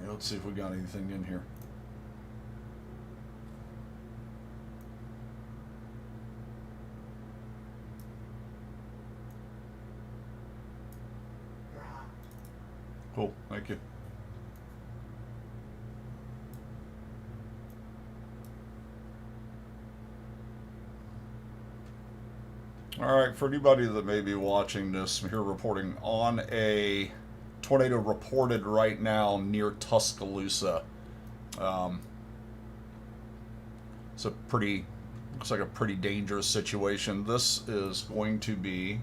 let's see if we got anything in here. Cool, thank you. All right, for anybody that may be watching this, I'm here reporting on a tornado reported right now near Tuscaloosa. It's a pretty, looks like a pretty dangerous situation. This is going to be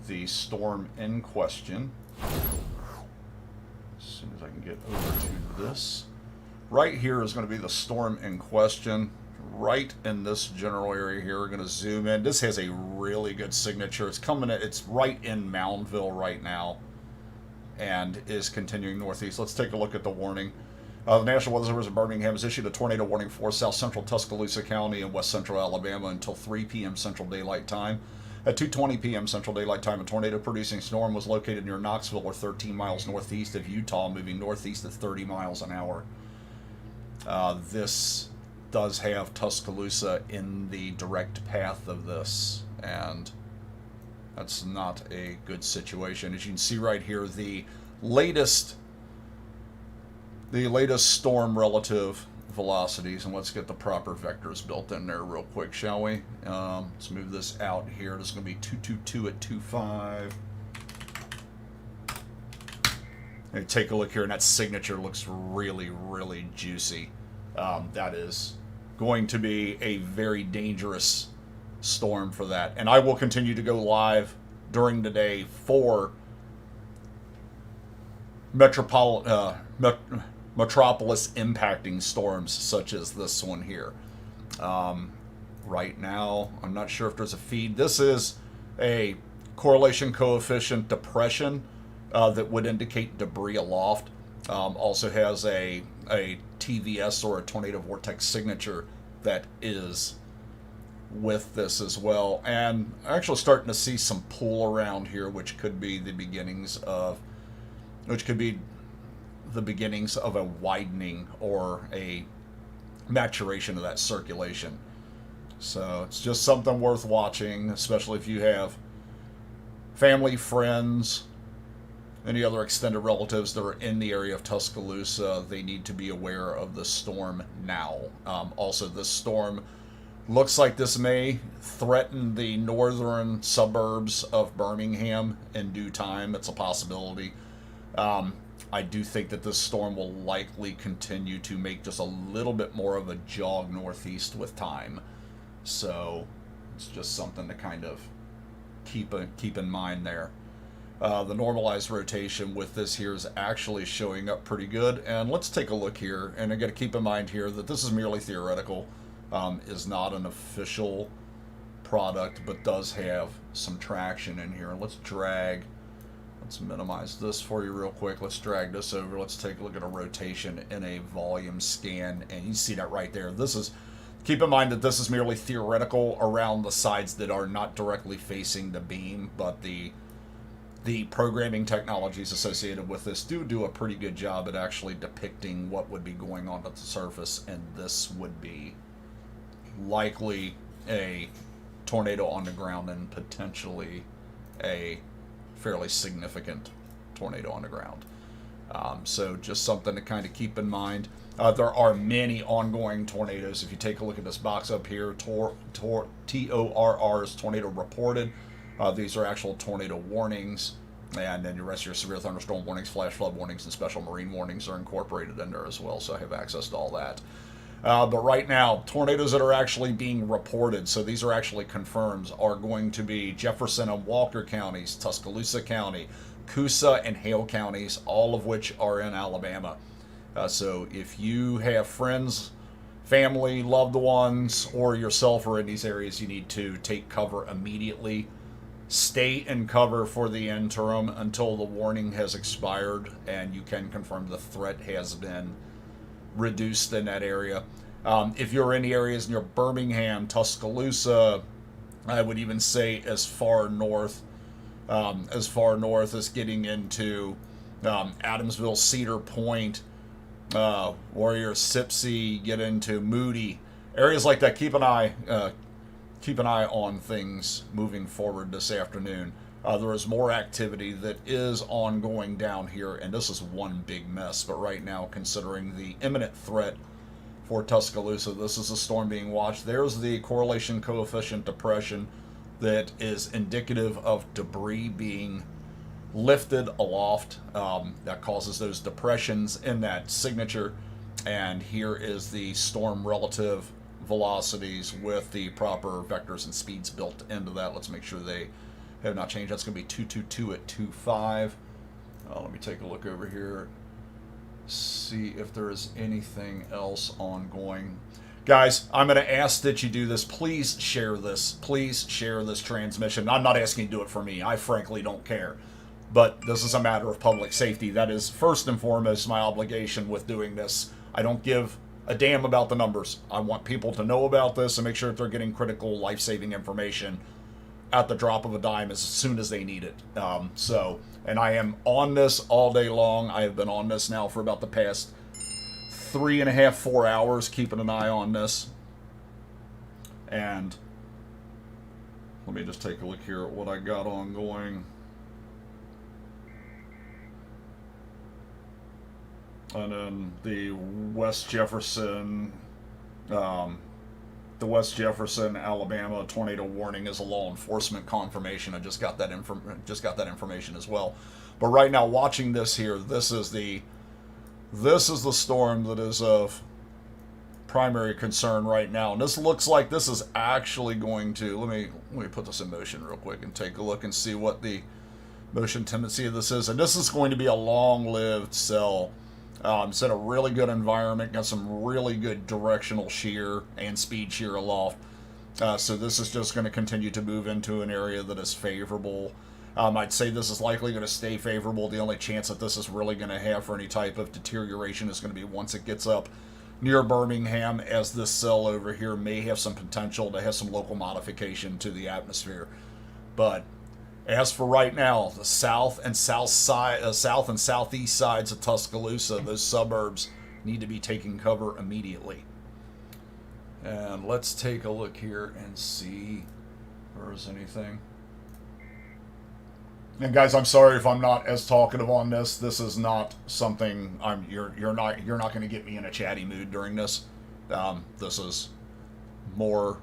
the storm in question. As soon as I can get over to this. Right here is going to be the storm in question. Right in this general area here, we're going to zoom in. This has a really good signature. It's coming, it's right in Moundville right now and is continuing northeast. Let's take a look at the warning. The National Weather Service in Birmingham has issued a tornado warning for south central Tuscaloosa County and west central Alabama until 3 p.m. Central Daylight Time. At 2:20 p.m. Central Daylight Time, a tornado-producing storm was located near Knoxville, or 13 miles northeast of Utah, moving northeast at 30 miles an hour. This does have Tuscaloosa in the direct path of this, and that's not a good situation. As you can see right here, the latest storm relative velocities, and let's get the proper vectors built in there real quick, shall we? Let's move this out here. This is going to be 222 at 2.5. And take a look here, and that signature looks really, really juicy. That is going to be a very dangerous storm for that. And I will continue to go live during the day for metropolis impacting storms such as this one here. Right now, I'm not sure if there's a feed. This is a correlation coefficient depression that would indicate debris aloft. Also has a TVS, or a tornado vortex signature, that is with this as well. And actually starting to see some pull around here, which could be the beginnings of a widening or a maturation of that circulation. So it's just something worth watching, especially if you have family, friends, any other extended relatives that are in the area of Tuscaloosa. They need to be aware of the storm now. Also, this storm looks like this may threaten the northern suburbs of Birmingham in due time. It's a possibility. I do think that this storm will likely continue to make just a little bit more of a jog northeast with time. So it's just something to kind of keep in mind there. The normalized rotation with this here is actually showing up pretty good. And let's take a look here. And I got to keep in mind here that this is merely theoretical, is not an official product, but does have some traction in here. And let's minimize this for you real quick. Let's drag this over. Let's take a look at a rotation in a volume scan. And you see that right there. Keep in mind that this is merely theoretical around the sides that are not directly facing the beam, but the programming technologies associated with this do a pretty good job at actually depicting what would be going on at the surface, and this would be likely a tornado on the ground and potentially a fairly significant tornado on the ground. So just something to kind of keep in mind. There are many ongoing tornadoes. If you take a look at this box up here, TORRs, tornado reported. These are actual tornado warnings, and then the rest of your severe thunderstorm warnings, flash flood warnings, and special marine warnings are incorporated in there as well, so I have access to all that. But right now, tornadoes that are actually being reported, so these are actually confirmed, are going to be Jefferson and Walker counties, Tuscaloosa County, Coosa and Hale counties, all of which are in Alabama. So if you have friends, family, loved ones, or yourself are in these areas, you need to take cover immediately. Stay in cover for the interim until the warning has expired and you can confirm the threat has been reduced in that area. If you're in the areas near Birmingham, Tuscaloosa, I would even say as far north as getting into Adamsville, Cedar Point, Warrior, Sipsy, get into Moody. Areas like that, keep an eye on things moving forward this afternoon. There is more activity that is ongoing down here, and this is one big mess. But right now, considering the imminent threat for Tuscaloosa, this is a storm being watched. There's the correlation coefficient depression that is indicative of debris being lifted aloft. That causes those depressions in that signature. And here is the storm relative velocities with the proper vectors and speeds built into that. Let's make sure they have not changed. That's going to be 222 at 25. Let me take a look over here, see if there is anything else ongoing. Guys, I'm going to ask that you do this. Please share this. Please share this transmission. I'm not asking you to do it for me. I frankly don't care. But this is a matter of public safety. That is first and foremost my obligation with doing this. I don't give a damn about the numbers. I want people to know about this and make sure that they're getting critical life-saving information at the drop of a dime as soon as they need it. And I am on this all day long. I have been on this now for about the past 3.5, 4 hours, keeping an eye on this. And let me just take a look here at what I got ongoing. And then the West Jefferson, Alabama tornado warning is a law enforcement confirmation. I just got that information as well. But right now, watching this here, this is the storm that is of primary concern right now. And this looks like this is actually going to, let me put this in motion real quick and take a look and see what the motion tendency of this is. And this is going to be a long-lived cell. It's in a really good environment, got some really good directional shear and speed shear aloft. So this is just going to continue to move into an area that is favorable. I'd say this is likely going to stay favorable. The only chance that this is really going to have for any type of deterioration is going to be once it gets up near Birmingham, as this cell over here may have some potential to have some local modification to the atmosphere. But as for right now, the south and southeast sides of Tuscaloosa, those suburbs need to be taking cover immediately. And let's take a look here and see if there's anything. And guys, I'm sorry if I'm not as talkative on this. This is not something you're not going to get me in a chatty mood during this. This is more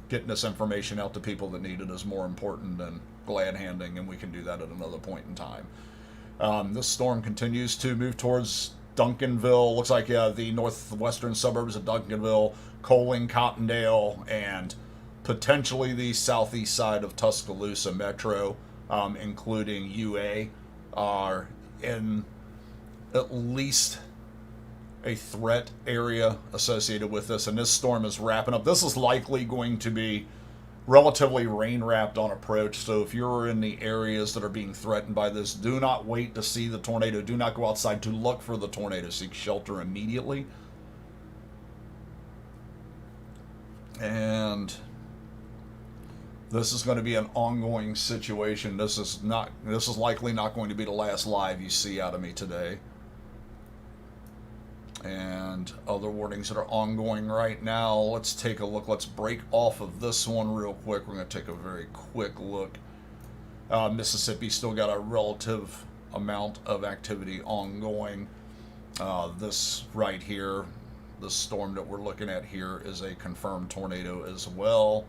getting this information out to people that need it is more important than glad handing, and we can do that at another point in time. This storm continues to move towards Duncanville. Looks like the northwestern suburbs of Duncanville, Coaling, Cottondale, and potentially the southeast side of Tuscaloosa Metro, including UA, are in at least a threat area associated with this. And this storm is wrapping up. This is likely going to be relatively rain-wrapped on approach. So if you're in the areas that are being threatened by this, do not wait to see the tornado. Do not go outside to look for the tornado. Seek shelter immediately. And this is going to be an ongoing situation. This is likely not going to be the last live you see out of me today. And other warnings that are ongoing right now. Let's take a look. Let's break off of this one real quick. We're going to take a very quick look. Mississippi still got a relative amount of activity ongoing. This right here, the storm that we're looking at here, is a confirmed tornado as well.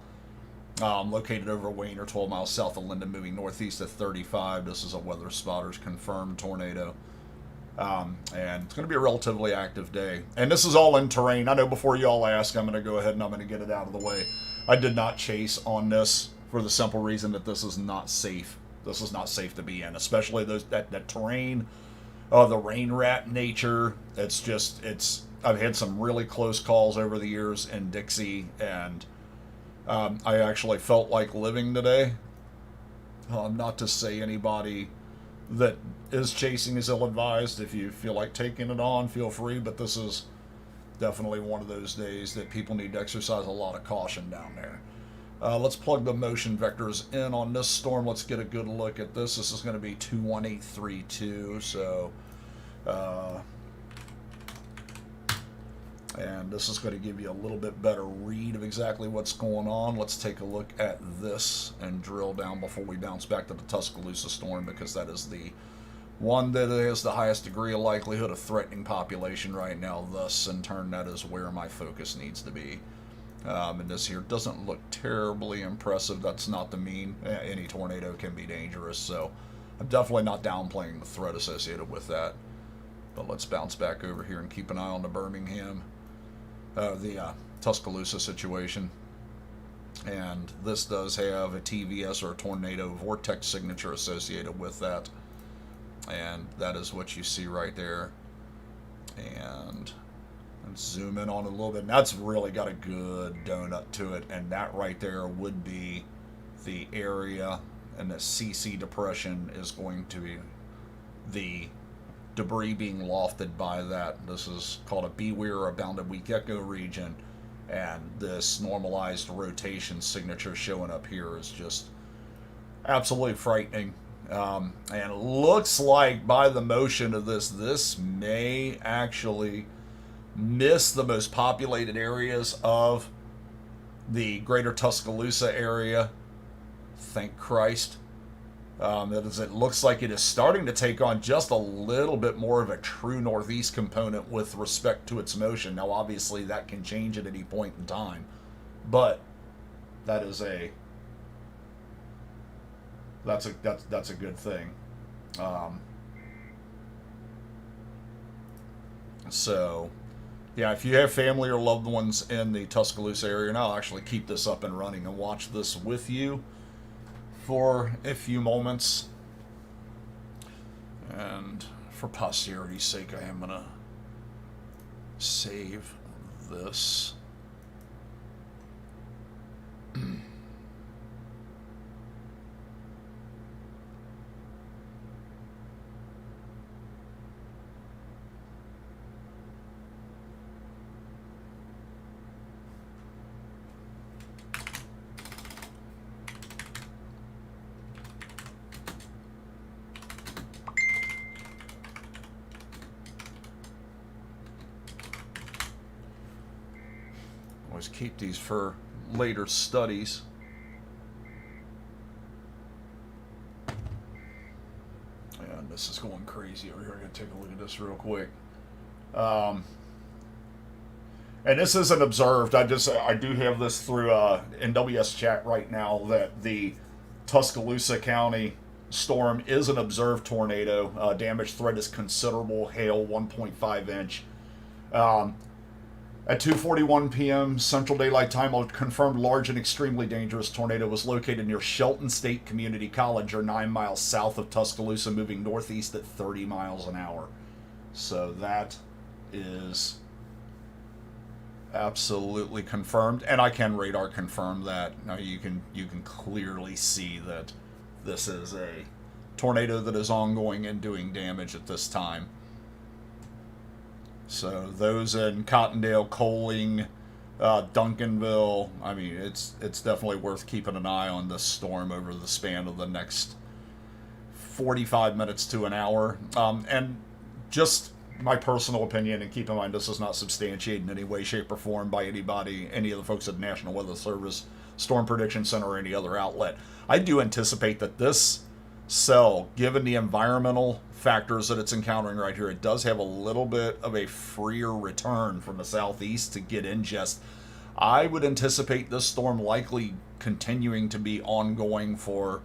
Located over Wayne, or 12 miles south of Linden, moving northeast at 35. This is a weather spotter's confirmed tornado. And it's going to be a relatively active day. And this is all in terrain. I know before you all ask, I'm going to go ahead and I'm going to get it out of the way. I did not chase on this for the simple reason that this is not safe. This is not safe to be in, especially that terrain, the rain rat nature. I've had some really close calls over the years in Dixie, and I actually felt like living today. Not to say anybody that is chasing is ill-advised. If you feel like taking it on, feel free, but this is definitely one of those days that people need to exercise a lot of caution down there. Let's plug the motion vectors in on this storm. Let's get a good look at this. This is going to be 21832, so And this is going to give you a little bit better read of exactly what's going on. Let's take a look at this and drill down before we bounce back to the Tuscaloosa storm, because that is the one that has the highest degree of likelihood of threatening population right now. Thus, in turn, that is where my focus needs to be. And this here doesn't look terribly impressive. That's not the mean. Any tornado can be dangerous, so I'm definitely not downplaying the threat associated with that. But let's bounce back over here and keep an eye on the Birmingham, the Tuscaloosa situation. And this does have a TVS, or a tornado vortex signature, associated with that. And that is what you see right there. And let's zoom in on it a little bit. And that's really got a good donut to it. And that right there would be the area, and the CC depression is going to be the debris being lofted by that. This is called a beware or a bounded weak echo region. And this normalized rotation signature showing up here is just absolutely frightening. And it looks like by the motion of this may actually miss the most populated areas of the greater Tuscaloosa area. Thank Christ. It looks like it is starting to take on just a little bit more of a true northeast component with respect to its motion. Now, obviously, that can change at any point in time, but that is that's a good thing. So, yeah, if you have family or loved ones in the Tuscaloosa area, and I'll actually keep this up and running and watch this with you for a few moments. And for posterity's sake, I am going to save this. Always keep these for later studies. And this is going crazy over here. I'm going to take a look at this real quick. And this isn't observed. I do have this through NWS chat right now that the Tuscaloosa County storm is an observed tornado. Damage threat is considerable. Hail 1.5 inch. At 2:41 p.m. Central Daylight Time, a confirmed large and extremely dangerous tornado was located near Shelton State Community College, or 9 miles south of Tuscaloosa, moving northeast at 30 miles an hour. So that is absolutely confirmed, and I can radar confirm that. Now you can clearly see that this is a tornado that is ongoing and doing damage at this time. So those in Cottondale, Coaling, Duncanville, I mean, it's definitely worth keeping an eye on this storm over the span of the next 45 minutes to an hour. And just my personal opinion, and keep in mind this is not substantiated in any way, shape, or form by anybody, any of the folks at the National Weather Service, Storm Prediction Center, or any other outlet. I do anticipate that this cell, given the environmental factors that it's encountering right here, it does have a little bit of a freer return from the southeast to get ingest. I would anticipate this storm likely continuing to be ongoing for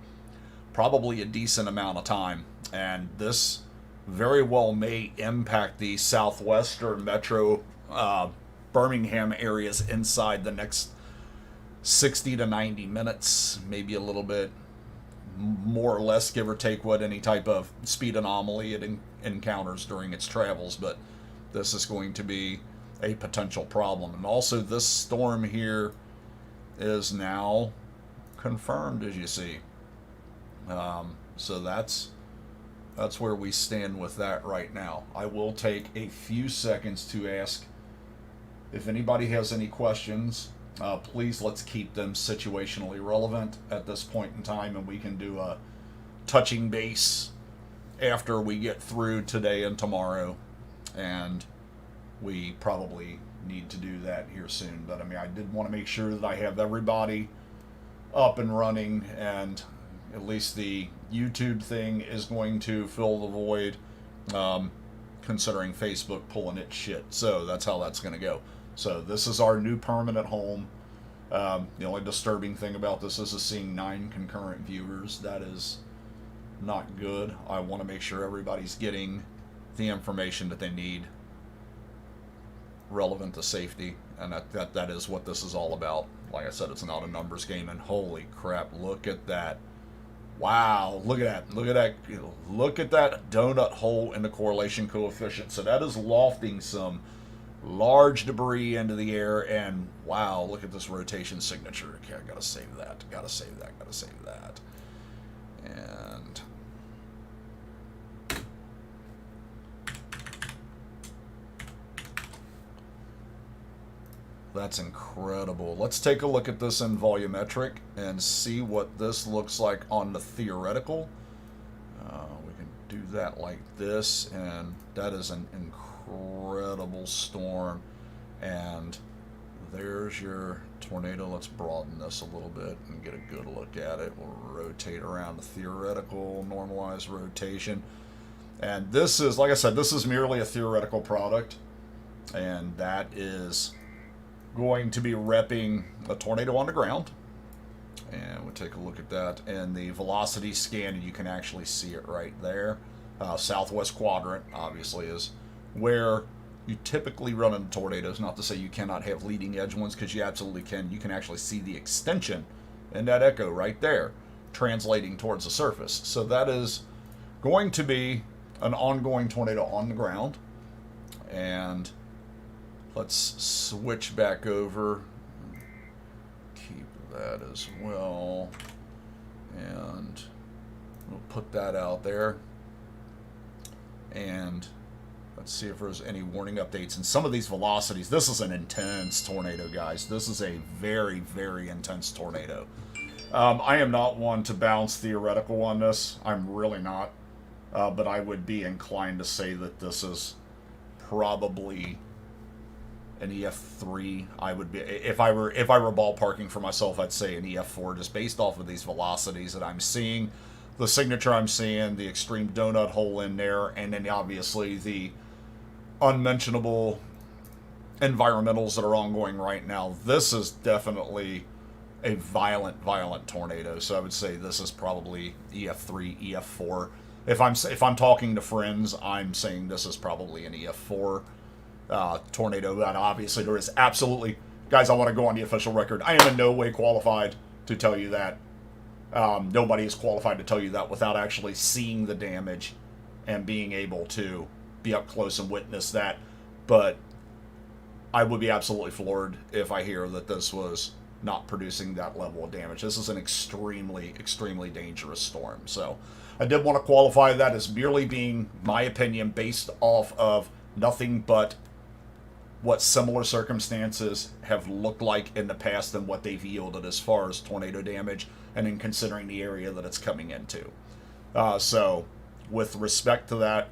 probably a decent amount of time, and this very well may impact the southwestern metro Birmingham areas inside the next 60 to 90 minutes, maybe a little bit more or less, give or take what any type of speed anomaly it encounters during its travels. But this is going to be a potential problem. And also, this storm here is now confirmed, as you see. So that's where we stand with that right now. I will take a few seconds to ask if anybody has any questions. Please, let's keep them situationally relevant at this point in time, and we can do a touching base after we get through today and tomorrow, and we probably need to do that here soon. But I mean, I did want to make sure that I have everybody up and running, and at least the YouTube thing is going to fill the void, considering Facebook pulling its shit. So that's how that's going to go. So this is our new permanent home. The only disturbing thing about this is seeing 9 concurrent viewers. That is not good. I want to make sure everybody's getting the information that they need relevant to safety, and that is what this is all about. Like I said, it's not a numbers game, and holy crap, look at that. Wow, look at that. Look at that. Look at that donut hole in the correlation coefficient. So that is lofting some large debris into the air, and wow, look at this rotation signature. Okay, I gotta save that. Gotta save that. Gotta save that. And that's incredible. Let's take a look at this in volumetric and see what this looks like on the theoretical. We can do that like this, and that is an incredible storm. And there's your tornado. Let's broaden this a little bit and get a good look at it. We'll rotate around the theoretical, normalized rotation. And this is, like I said, this is merely a theoretical product, and that is going to be repping a tornado on the ground. And we'll take a look at that. And the velocity scan, and you can actually see it right there. Southwest quadrant, obviously, is where you typically run into tornadoes. Not to say you cannot have leading edge ones, because you absolutely can. You can actually see the extension in that echo right there, translating towards the surface. So that is going to be an ongoing tornado on the ground. And let's switch back over. Keep that as well. And we'll put that out there. And let's see if there's any warning updates. And some of these velocities, this is an intense tornado, guys. This is a very, very intense tornado. I am not one to bounce theoretical on this. I'm really not. But I would be inclined to say that this is probably an EF3. I would be, if I were ballparking for myself, I'd say an EF4, just based off of these velocities that I'm seeing, the signature I'm seeing, the extreme donut hole in there, and then obviously the unmentionable environmentals that are ongoing right now. This is definitely a violent tornado. So I would say this is probably EF3, EF4. If I'm talking to friends, I'm saying this is probably an EF4 tornado. And obviously there is absolutely, guys, I want to go on the official record. I am in no way qualified to tell you that. Nobody is qualified to tell you that without actually seeing the damage and being able to be up close and witness that. But I would be absolutely floored if I hear that this was not producing that level of damage. This is an extremely, extremely dangerous storm. So I did want to qualify that as merely being my opinion based off of nothing but what similar circumstances have looked like in the past and what they've yielded as far as tornado damage, and in considering the area that it's coming into. So with respect to that,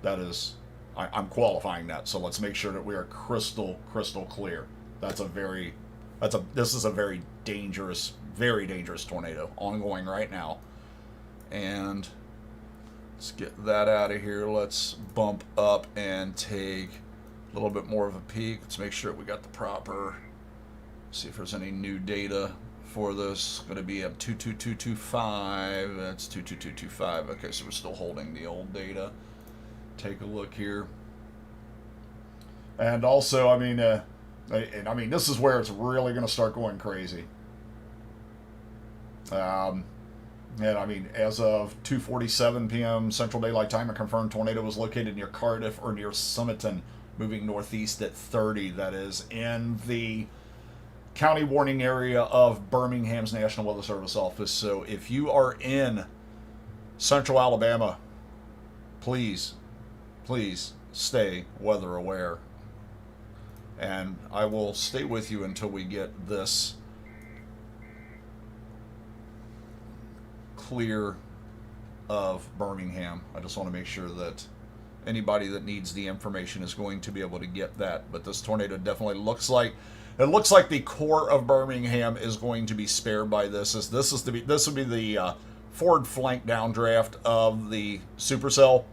that is, I'm qualifying that. So let's make sure that we are crystal clear. This is a very dangerous tornado ongoing right now. And let's get that out of here. Let's bump up and take a little bit more of a peek. Let's make sure we got the proper, see if there's any new data for this. Going to be up 22225. That's 22225. Okay, so we're still holding the old data. Take a look here. And also, I mean, this is where it's really going to start going crazy. And I mean, as of 2:47 p.m. Central Daylight Time, a confirmed tornado was located near Cardiff or near Somerton, moving northeast at 30. That is in the county warning area of Birmingham's National Weather Service office. So if you are in central Alabama, please stay weather aware. And I will stay with you until we get this clear of Birmingham. I just want to make sure that Anybody that needs the information is going to be able to get that. But this tornado definitely looks like the core of Birmingham is going to be spared by this. This would be the forward flank downdraft of the supercell,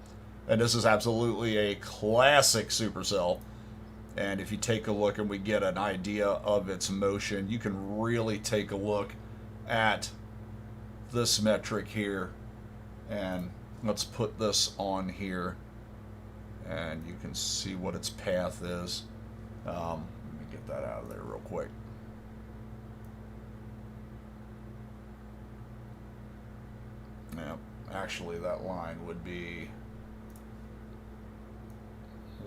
and this is absolutely a classic supercell. And if you take a look and we get an idea of its motion, you can really take a look at this metric here. And let's put this on here, and you can see what its path is. Let me get that out of there real quick. Yeah, actually that line would be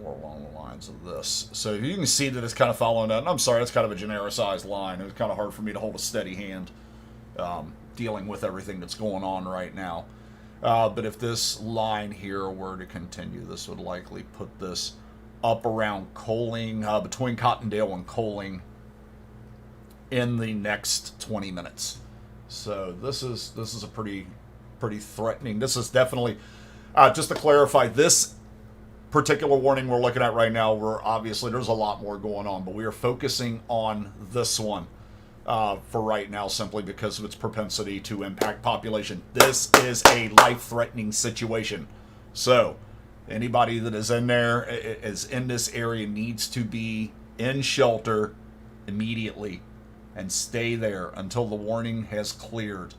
more along the lines of this. So you can see that it's kind of following that. And I'm sorry, it's kind of a genericized line. It was kind of hard for me to hold a steady hand dealing with everything that's going on right now. But if this line here were to continue, this would likely put this up around Coaling, between Cottondale and Coaling, in the next 20 minutes. So this is a pretty threatening. This is definitely, just to clarify, this particular warning we're looking at right now, obviously there's a lot more going on, but we are focusing on this one for right now, simply because of its propensity to impact population. This is a life-threatening situation. So anybody that is in there, is in this area, needs to be in shelter immediately and stay there until the warning has cleared.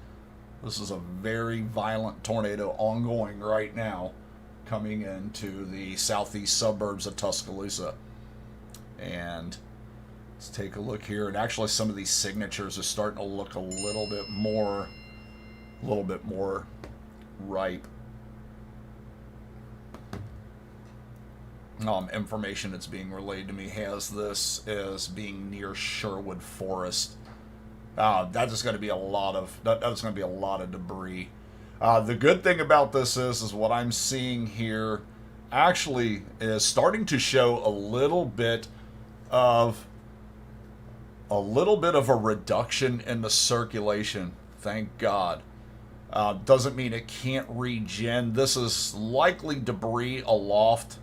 This is a very violent tornado ongoing right now, coming into the southeast suburbs of Tuscaloosa. And let's take a look here. And actually some of these signatures are starting to look a little bit more ripe. Information that's being relayed to me has this as being near Sherwood Forest. That's just going to be a lot of debris. The good thing about this is what I'm seeing here actually is starting to show a little bit of a reduction in the circulation. Thank God. Doesn't mean it can't regen. This is likely debris aloft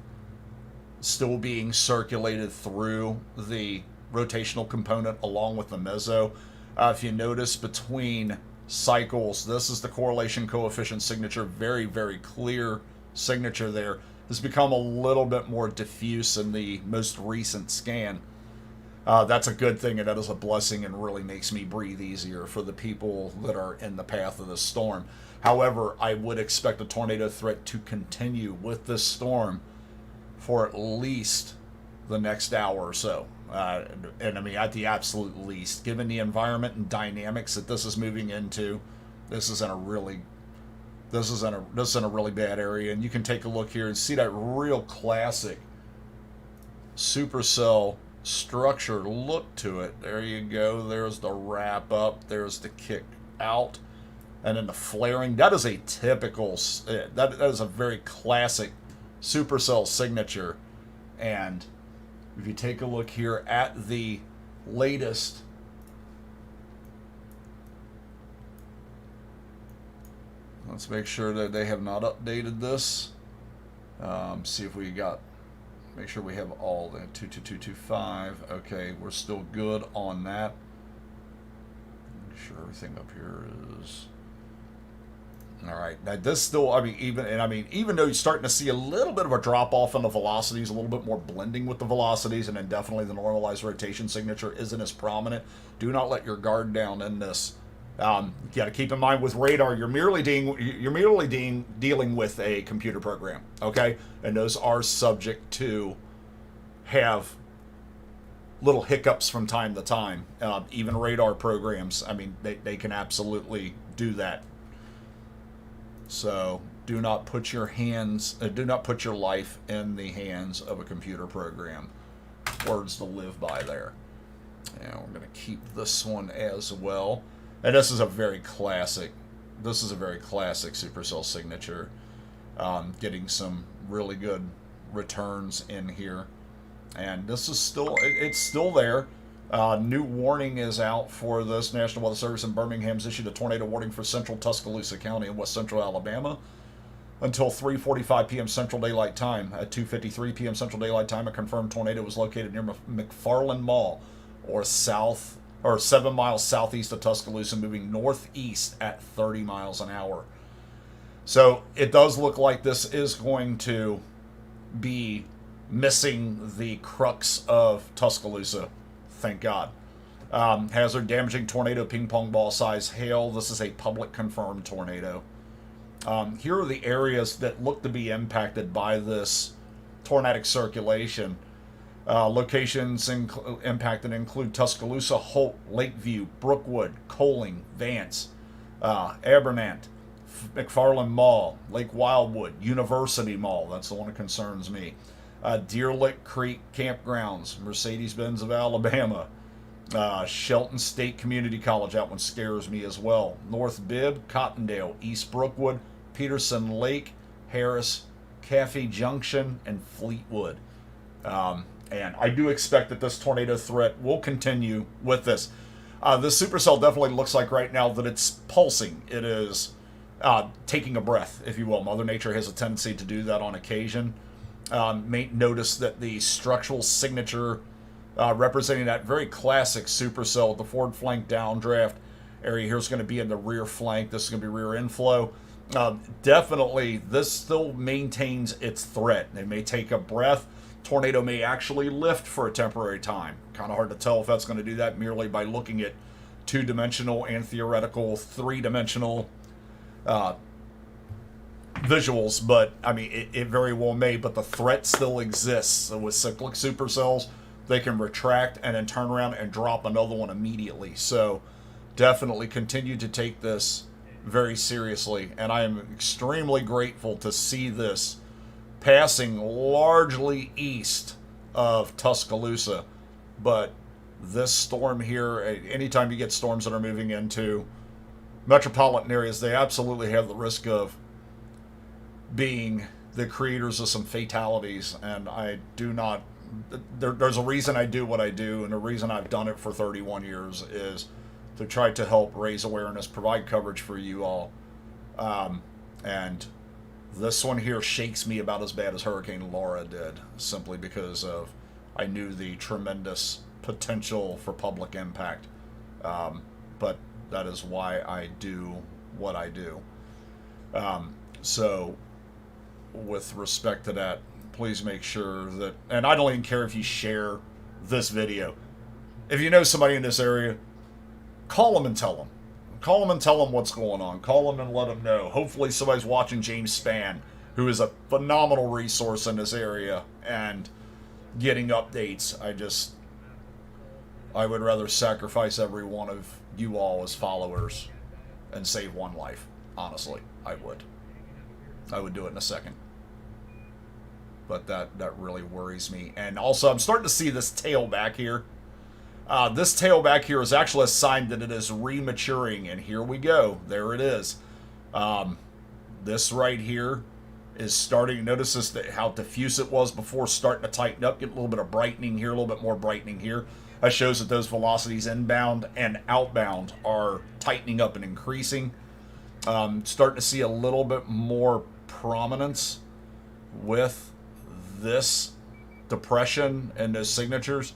still being circulated through the rotational component along with the meso. If you notice between cycles, this is the correlation coefficient signature, very, very clear signature there. Has become a little bit more diffuse in the most recent scan. That's a good thing, and that is a blessing, and really makes me breathe easier for the people that are in the path of the storm. However, I would expect a tornado threat to continue with this storm for at least the next hour or so. And I mean, at the absolute least, given the environment and dynamics that this is moving into, this is in a really bad area. And you can take a look here and see that real classic supercell structure look to it. There you go. There's the wrap up. There's the kick out, and then the flaring. That is a typical. That is a very classic supercell signature. And if you take a look here at the latest, let's make sure that they have not updated this. See if we make sure we have all the 22225. Okay, we're still good on that. Make sure everything up here is all right. Now this still, even though you're starting to see a little bit of a drop off in the velocities, a little bit more blending with the velocities, and then definitely the normalized rotation signature isn't as prominent. Do not let your guard down in this. You got to keep in mind with radar, you're merely dealing with a computer program, okay? And those are subject to have little hiccups from time to time. Even radar programs, they can absolutely do that. So do not put your life in the hands of a computer program. Words to live by there. And we're going to keep this one as well. And this is a very classic supercell signature. Getting some really good returns in here. And this is it's still there. New warning is out for this. National Weather Service in Birmingham's issued a tornado warning for central Tuscaloosa County in west central Alabama. until 3:45 p.m. Central Daylight Time. At 2:53 p.m. Central Daylight Time, a confirmed tornado was located near McFarland Mall, or 7 miles southeast of Tuscaloosa, moving northeast at 30 miles an hour. So it does look like this is going to be missing the crux of Tuscaloosa. Thank God. Hazard damaging tornado, ping pong ball size hail. This is a public confirmed tornado. Here are the areas that look to be impacted by this tornadic circulation. Locations impacted include Tuscaloosa, Holt, Lakeview, Brookwood, Coling, Vance, Abernant, McFarland Mall, Lake Wildwood, University Mall, that's the one that concerns me, Deer Lick Creek Campgrounds, Mercedes-Benz of Alabama, Shelton State Community College, that one scares me as well, North Bibb, Cottondale, East Brookwood, Peterson Lake, Harris, Caffey Junction, and Fleetwood. And I do expect that this tornado threat will continue with this. This supercell definitely looks like right now that it's pulsing. It is taking a breath, if you will. Mother Nature has a tendency to do that on occasion. May notice that the structural signature representing that very classic supercell, the forward flank downdraft area here is going to be in the rear flank. This is going to be rear inflow. Definitely, this still maintains its threat. They may take a breath. Tornado may actually lift for a temporary time. Kind of hard to tell if that's going to do that merely by looking at two-dimensional and theoretical three-dimensional visuals, but I mean, it very well may, but the threat still exists. So with cyclic supercells, they can retract and then turn around and drop another one immediately. So definitely continue to take this very seriously, and I am extremely grateful to see this passing largely east of Tuscaloosa. But this storm here, anytime you get storms that are moving into metropolitan areas, they absolutely have the risk of being the creators of some fatalities. And I do not, there's a reason I do what I do, and the reason I've done it for 31 years is to try to help raise awareness, provide coverage for you all. And this one here shakes me about as bad as Hurricane Laura did, simply because of I knew the tremendous potential for public impact. But that is why I do what I do. So with respect to that, please make sure that, and I don't even care if you share this video. If you know somebody in this area, call them and tell them. Call them and tell them what's going on. Call them and let them know. Hopefully somebody's watching James Spann, who is a phenomenal resource in this area, and getting updates. I would rather sacrifice every one of you all as followers and save one life. Honestly, I would. I would do it in a second. But that really worries me. And also, I'm starting to see this tail back here. This tail back here is actually a sign that it is rematuring, and here we go. There it is. This right here is starting. Notice this, how diffuse it was before, starting to tighten up. Get a little bit of brightening here, a little bit more brightening here. That shows that those velocities inbound and outbound are tightening up and increasing. Starting to see a little bit more prominence with this depression and those signatures.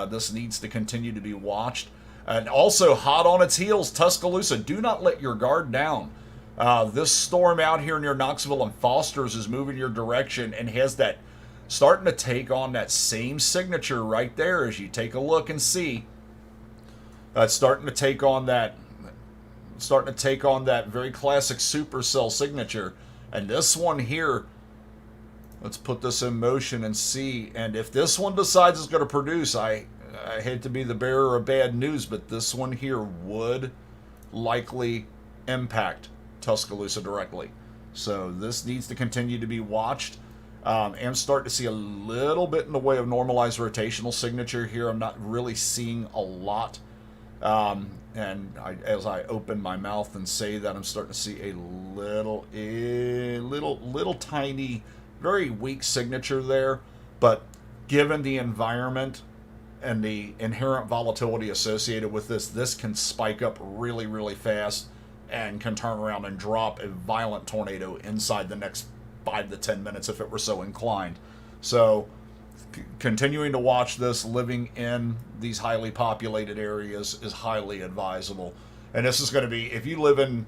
This needs to continue to be watched. And also, hot on its heels, Tuscaloosa. Do not let your guard down. This storm out here near Knoxville and Foster's is moving your direction and has that, starting to take on that same signature right there as you take a look and see. It's starting to take on that very classic supercell signature. And this one here, let's put this in motion and see. And if this one decides it's going to produce, I hate to be the bearer of bad news, but this one here would likely impact Tuscaloosa directly. So this needs to continue to be watched. I'm starting to see a little bit in the way of normalized rotational signature here. I'm not really seeing a lot. As I open my mouth and say that, I'm starting to see a little tiny, very weak signature there. But given the environment and the inherent volatility associated with this can spike up really, really fast. and can turn around and drop a violent tornado inside the next 5 to 10 minutes if it were so inclined. So continuing to watch this, living in these highly populated areas is highly advisable. And this is going to be, if you live in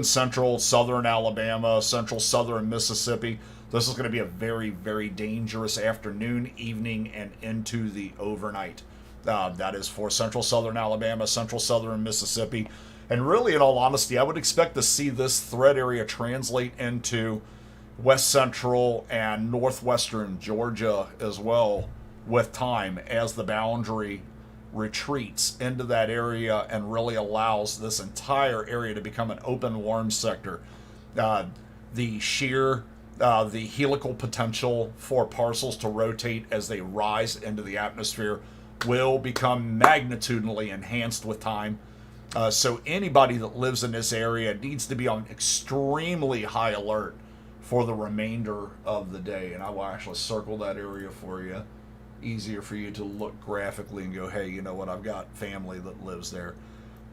central southern Alabama, central southern Mississippi, this is going to be a very, very dangerous afternoon, evening, and into the overnight. That is for central southern Alabama, central southern Mississippi. And really, in all honesty, I would expect to see this threat area translate into west central and northwestern Georgia as well with time, as the boundary retreats into that area and really allows this entire area to become an open warm sector. The helical potential for parcels to rotate as they rise into the atmosphere will become magnitudinally enhanced with time. So anybody that lives in this area needs to be on extremely high alert for the remainder of the day. And I will actually circle that area for you. Easier for you to look graphically and go, hey, you know what, I've got family that lives there.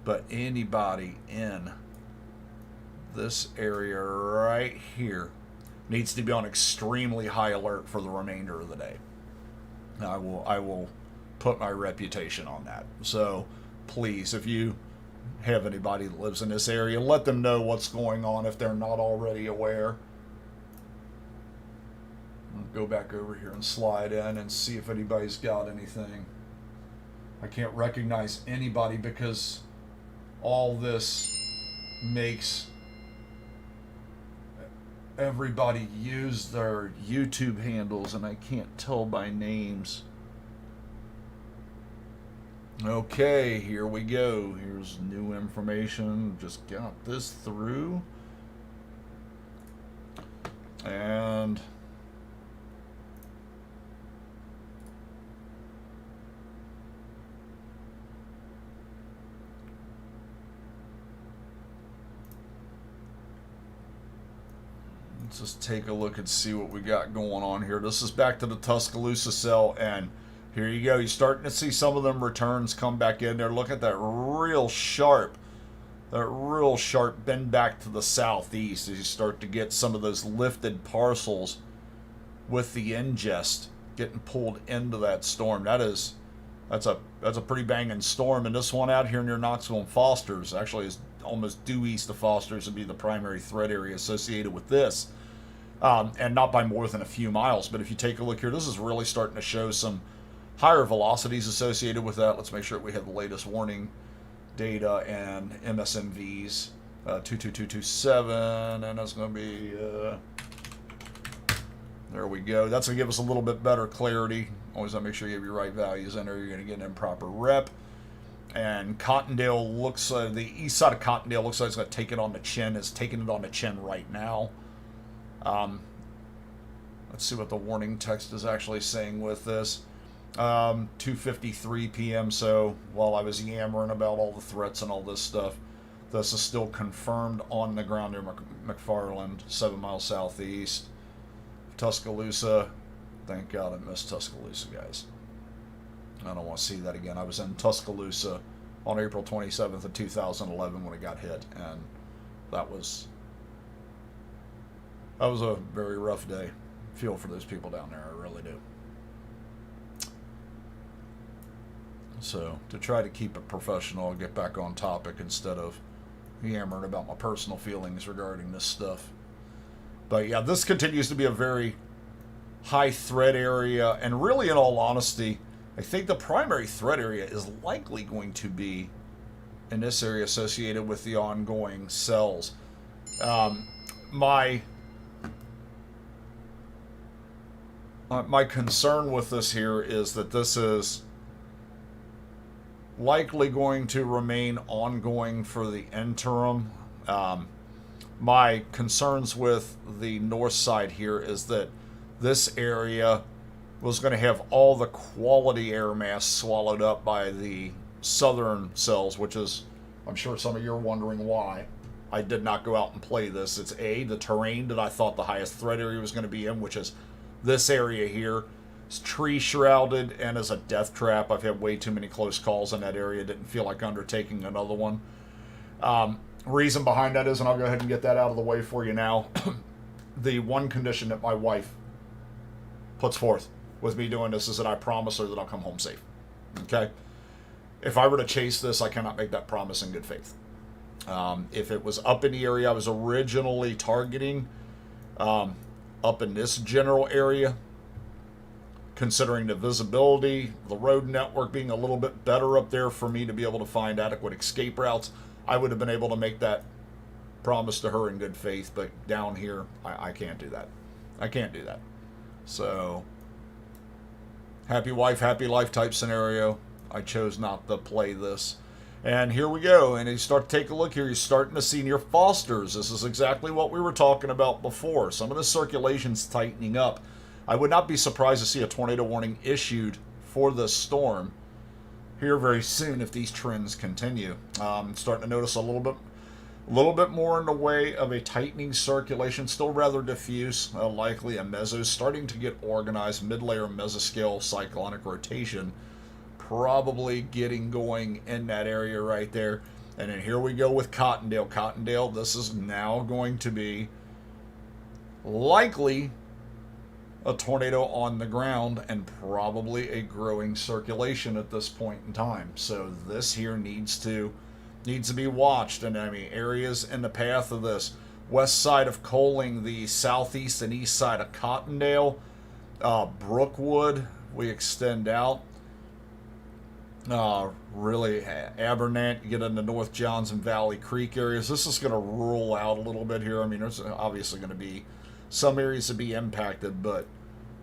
But anybody in this area right here needs to be on extremely high alert for the remainder of the day. I will put my reputation on that. So please, if you have anybody that lives in this area, let them know what's going on if they're not already aware. I'll go back over here and slide in and see if anybody's got anything. I can't recognize anybody because all this makes everybody use their YouTube handles and I can't tell by names. Okay, here we go. Here's new information. Just got this through. And let's just take a look and see what we got going on here. This is back to the Tuscaloosa cell, and here you go. You're starting to see some of them returns come back in there. Look at that real sharp bend back to the southeast as you start to get some of those lifted parcels with the ingest getting pulled into that storm. That's a pretty banging storm, and this one out here near Knoxville and Foster's actually is almost due east of Foster's would be the primary threat area associated with this, and not by more than a few miles. But if you take a look here, this is really starting to show some higher velocities associated with that. Let's make sure we have the latest warning data and MSMVs, 22227, and that's going to be, there we go. That's going to give us a little bit better clarity. Always want to make sure you have your right values in there. You're going to get an improper rep. And Cottondale looks, the east side of Cottondale looks like it's going to take it on the chin. It's taking it on the chin right now. Let's see what the warning text is actually saying with this. 2:53 p.m. So while I was yammering about all the threats and all this stuff, this is still confirmed on the ground near McFarland, 7 miles southeast. Tuscaloosa. Thank God I missed Tuscaloosa, guys. I don't want to see that again. I was in Tuscaloosa on April 27th of 2011 when it got hit, and that was a very rough day. Feel for those people down there, I really do. So to try to keep it professional and get back on topic instead of yammering about my personal feelings regarding this stuff. But yeah, this continues to be a very high threat area, and really, in all honesty, I think the primary threat area is likely going to be in this area associated with the ongoing cells. My concern with this here is that this is likely going to remain ongoing for the interim. My concerns with the north side here is that this area was going to have all the quality air mass swallowed up by the southern cells, which is, I'm sure some of you are wondering why I did not go out and play this. It's the terrain that I thought the highest threat area was going to be in, which is this area here. It's tree shrouded and is a death trap. I've had way too many close calls in that area. Didn't feel like undertaking another one. Reason behind that is, and I'll go ahead and get that out of the way for you now, the one condition that my wife puts forth with me doing this is that I promise her that I'll come home safe. Okay? If I were to chase this, I cannot make that promise in good faith. If it was up in the area I was originally targeting, up in this general area, considering the visibility, the road network being a little bit better up there for me to be able to find adequate escape routes, I would have been able to make that promise to her in good faith. But down here, I can't do that. I can't do that. So, happy wife, happy life type scenario. I chose not to play this. And here we go. And you start to take a look here. You're starting to see near Foster's. This is exactly what we were talking about before. Some of the circulation's tightening up. I would not be surprised to see a tornado warning issued for this storm here very soon if these trends continue. Starting to notice a little bit more in the way of a tightening circulation, still rather diffuse, likely a meso, starting to get organized, mid-layer mesoscale cyclonic rotation, probably getting going in that area right there. And then here we go with Cottondale. Cottondale, this is now going to be likely a tornado on the ground and probably a growing circulation at this point in time. So this here needs to be watched. And I mean, areas in the path of this west side of Coaling, the southeast and east side of Cottondale, Brookwood, we extend out. Really Abernant, you get into North Johnson Valley Creek areas. This is going to roll out a little bit here. I mean, there's obviously going to be some areas to be impacted, but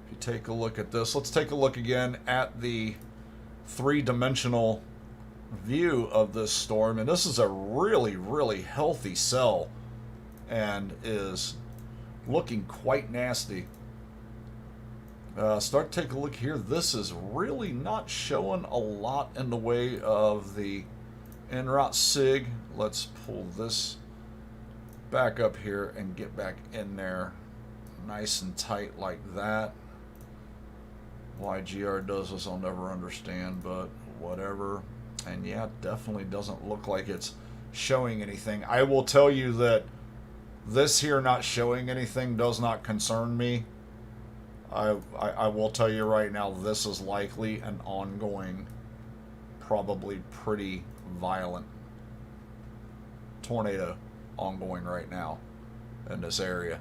if you take a look at this, let's take a look again at the three-dimensional view of this storm. And this is a really, really healthy cell and is looking quite nasty. Start to take a look here. This is really not showing a lot in the way of the en route sig. Let's pull this back up here and get back in there nice and tight like that. Why GR does this I'll never understand, but whatever. And yeah, it definitely doesn't look like it's showing anything. I will tell you that this here not showing anything does not concern me. I will tell you right now, this is likely an ongoing, probably pretty violent tornado ongoing right now in this area.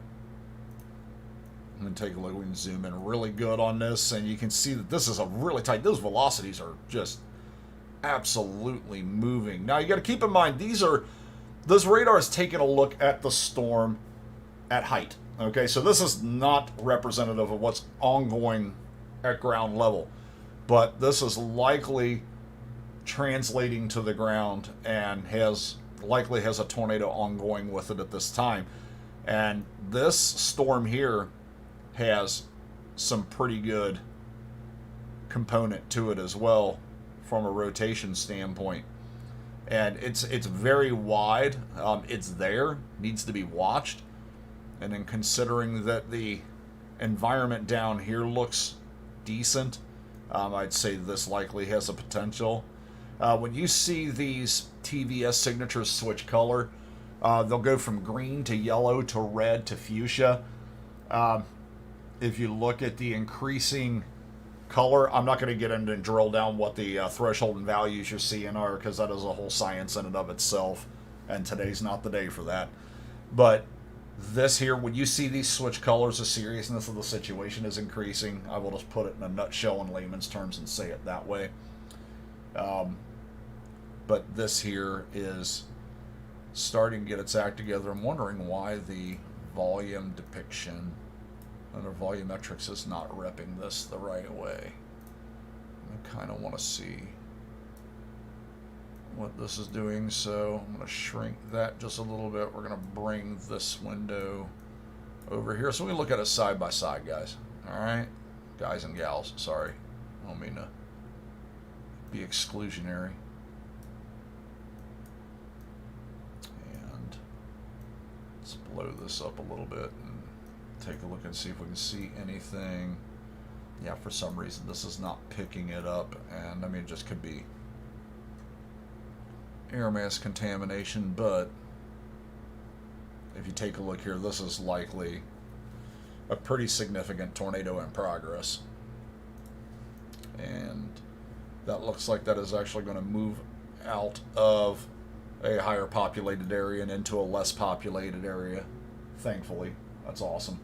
I'm going to take a look. We can zoom in really good on this, and you can see that this is a really tight. Those velocities are just absolutely moving. Now, you got to keep in mind, this radar is taking a look at the storm at height. Okay, so this is not representative of what's ongoing at ground level, but this is likely translating to the ground and likely has a tornado ongoing with it at this time. And this storm here has some pretty good component to it as well from a rotation standpoint. And it's very wide. It's there, needs to be watched. And then considering that the environment down here looks decent, I'd say this likely has a potential. When you see these TVS signatures switch color, they'll go from green to yellow to red to fuchsia. If you look at the increasing color, I'm not going to get into and drill down what the threshold and values you're seeing are, because that is a whole science in and of itself, and today's not the day for that. But this here, when you see these switch colors, the seriousness of the situation is increasing. I will just put it in a nutshell in layman's terms and say it that way. But this here is starting to get its act together. I'm wondering why the volume depiction under volumetrics is not repping this the right way. I kind of want to see what this is doing, so I'm going to shrink that just a little bit. We're going to bring this window over here so we can look at it side by side, guys. Alright? Guys and gals, sorry. I don't mean to be exclusionary. And let's blow this up a little bit and take a look and see if we can see anything. Yeah, for some reason this is not picking it up, and I mean, it just could be air mass contamination, but if you take a look here, this is likely a pretty significant tornado in progress. And that looks like that is actually going to move out of a higher populated area and into a less populated area. Thankfully, that's awesome.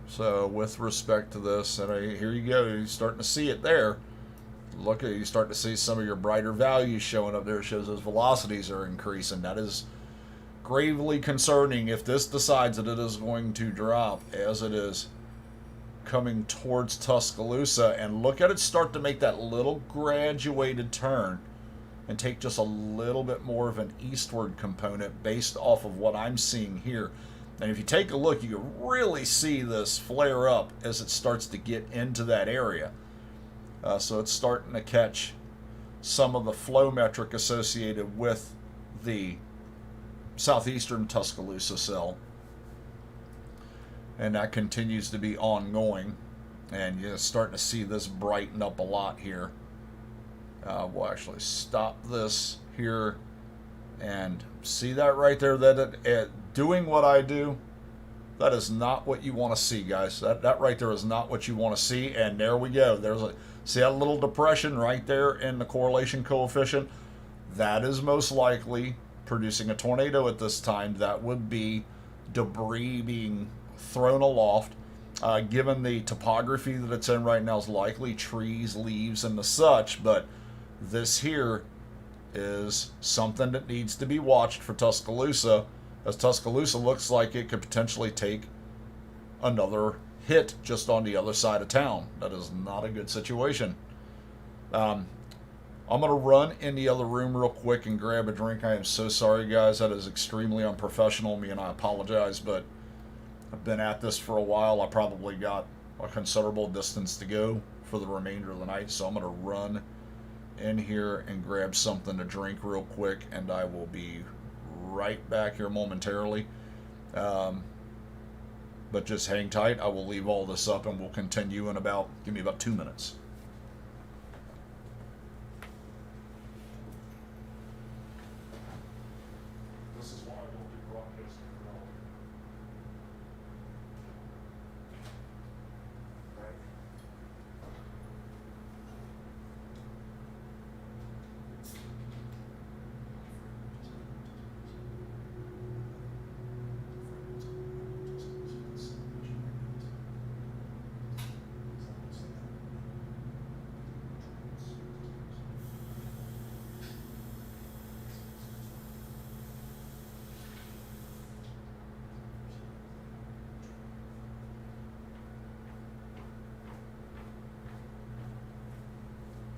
So with respect to this, and here you go, you're starting to see it there. Look at, you start to see some of your brighter values showing up there. It shows those velocities are increasing. That is gravely concerning if this decides that it is going to drop as it is coming towards Tuscaloosa. And look at it start to make that little graduated turn and take just a little bit more of an eastward component based off of what I'm seeing here. And if you take a look, you can really see this flare up as it starts to get into that area. So it's starting to catch some of the flow metric associated with the southeastern Tuscaloosa cell. And that continues to be ongoing. And you're starting to see this brighten up a lot here. We'll actually stop this here and see that right there, that it doing what I do, that is not what you want to see, guys. That right there is not what you want to see. And there we go. There's a, see that little depression right there in the correlation coefficient? That is most likely producing a tornado at this time. That would be debris being thrown aloft. Given the topography that it's in right now, is likely trees, leaves, and the such. But this here is something that needs to be watched for Tuscaloosa, as Tuscaloosa looks like it could potentially take another hit just on the other side of town. That is not a good situation. I'm going to run in the other room real quick and grab a drink. I am so sorry, guys. That is extremely unprofessional of me, and I apologize, but I've been at this for a while. I probably got a considerable distance to go for the remainder of the night, so I'm going to run in here and grab something to drink real quick, and I will be right back here momentarily. But just hang tight. I will leave all this up and we'll continue in about, give me about 2 minutes. This is why I won't be broadcasting for all.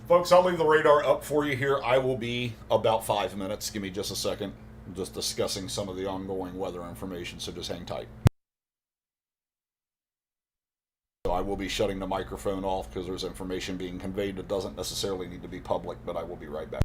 Folks, I'll leave the radar up for you here. I will be about 5 minutes. Give me just a second. I'm just discussing some of the ongoing weather information, so just hang tight. So I will be shutting the microphone off because there's information being conveyed that doesn't necessarily need to be public, but I will be right back.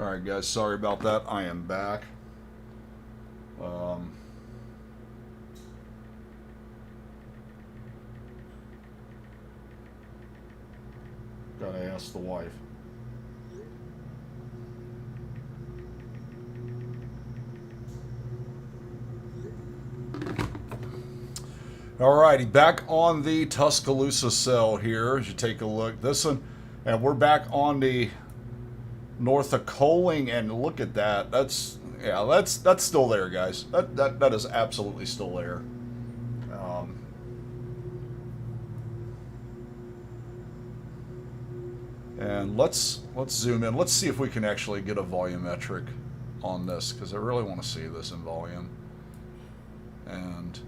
Alright guys, sorry about that. I am back. Gotta ask the wife. Alrighty, back on the Tuscaloosa cell here. As you take a look, this one, and we're back on the north of Coaling, and look at that. That's still there, guys. That is absolutely still there. And let's zoom in. Let's see if we can actually get a volumetric on this, because I really want to see this in volume. And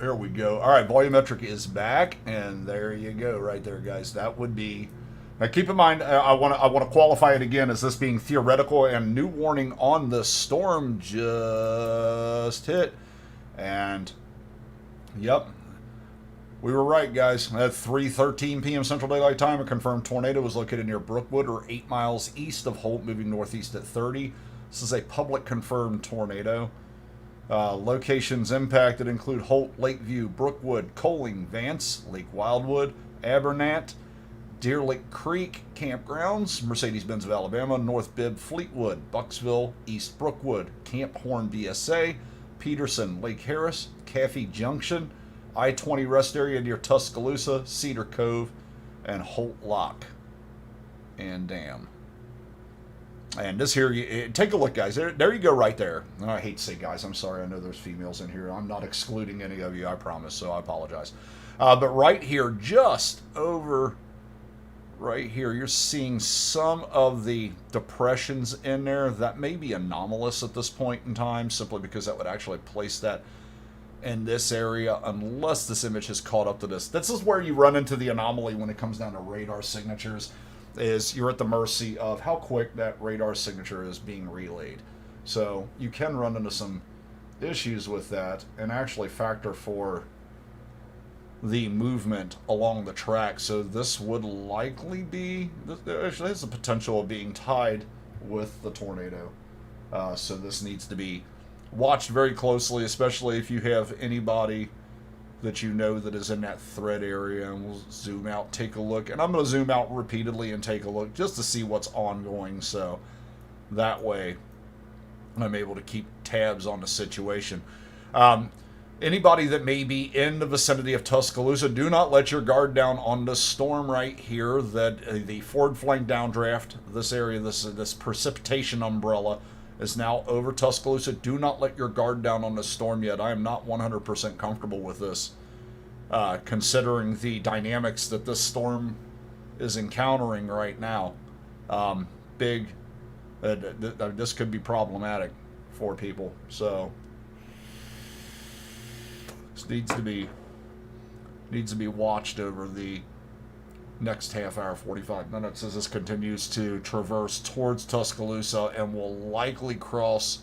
there we go. All right, volumetric is back, and there you go, right there, guys. That would be. Now, keep in mind, I want to qualify it again as this being theoretical, and new warning on the storm just hit, and yep, we were right, guys. At 3:13 p.m. Central Daylight Time, a confirmed tornado was located near Brookwood, or 8 miles east of Holt, moving northeast at 30. This is a public confirmed tornado. Locations impacted include Holt, Lakeview, Brookwood, Coaling, Vance, Lake Wildwood, Abernant, Deer Lake Creek campgrounds, Mercedes-Benz of Alabama, North Bibb, Fleetwood, Bucksville, East Brookwood, Camp Horn, BSA, Peterson, Lake Harris, Caffey Junction, I-20 rest area near Tuscaloosa, Cedar Cove, and Holt Lock and Dam. And this here, take a look, guys. There you go, right there. I hate to say guys. I'm sorry. I know there's females in here. I'm not excluding any of you, I promise, so I apologize. But right here, just over right here, you're seeing some of the depressions in there that may be anomalous at this point in time, simply because that would actually place that in this area, unless this image has caught up to this. This is where you run into the anomaly when it comes down to radar signatures. Is you're at the mercy of how quick that radar signature is being relayed. So you can run into some issues with that and actually factor for the movement along the track. So this would likely be, actually has the potential of being tied with the tornado. So this needs to be watched very closely, especially if you have anybody that you know that is in that threat area. And we'll zoom out, take a look, and I'm going to zoom out repeatedly and take a look just to see what's ongoing, so that way I'm able to keep tabs on the situation. Anybody that may be in the vicinity of Tuscaloosa, do not let your guard down on the storm right here, that the forward flank downdraft, this area, this precipitation umbrella is now over Tuscaloosa. Do not let your guard down on the storm yet. I am not 100% comfortable with this, considering the dynamics that this storm is encountering right now. This could be problematic for people. So this needs to be watched over the next half hour, 45 minutes, as this continues to traverse towards Tuscaloosa and will likely cross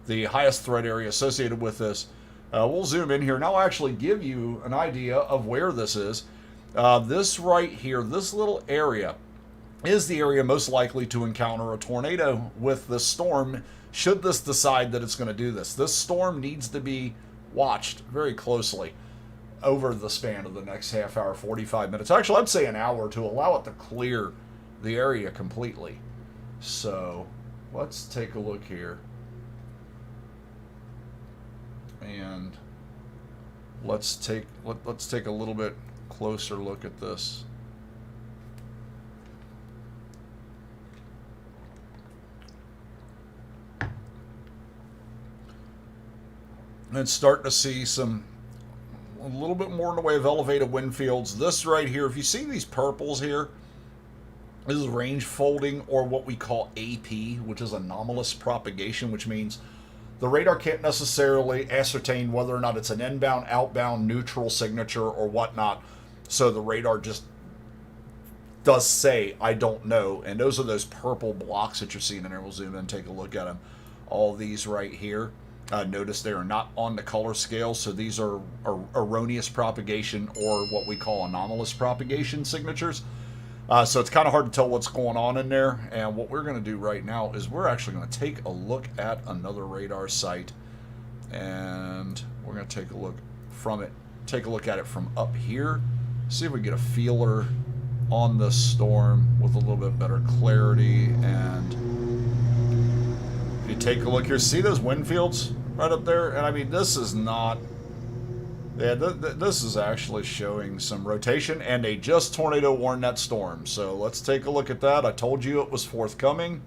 the highest threat area associated with this. We'll zoom in here and I'll actually give you an idea of where this is. This right here, this little area, is the area most likely to encounter a tornado with this storm, should this decide that it's going to do this. This storm needs to be watched very closely over the span of the next half hour, 45 minutes. Actually, I'd say an hour, to allow it to clear the area completely. So let's take a look here. And let's take a little bit closer look at this. And starting to see a little bit more in the way of elevated wind fields. This right here, if you see these purples here, this is range folding, or what we call AP, which is anomalous propagation, which means the radar can't necessarily ascertain whether or not it's an inbound, outbound, neutral signature or whatnot. So the radar just does say, I don't know. And those are those purple blocks that you're seeing in there. We'll zoom in and take a look at them. All these right here. Notice they are not on the color scale, so these are erroneous propagation, or what we call anomalous propagation signatures. So it's kind of hard to tell what's going on in there. And what we're going to do right now is we're actually going to take a look at another radar site. And we're going to take a look from it. Take a look at it from up here. See if we get a feeler on this storm with a little bit better clarity. And if you take a look here, see those wind fields right up there? And I mean, this is not... Yeah, this is actually showing some rotation and a just tornado warned net storm. So let's take a look at that. I told you it was forthcoming.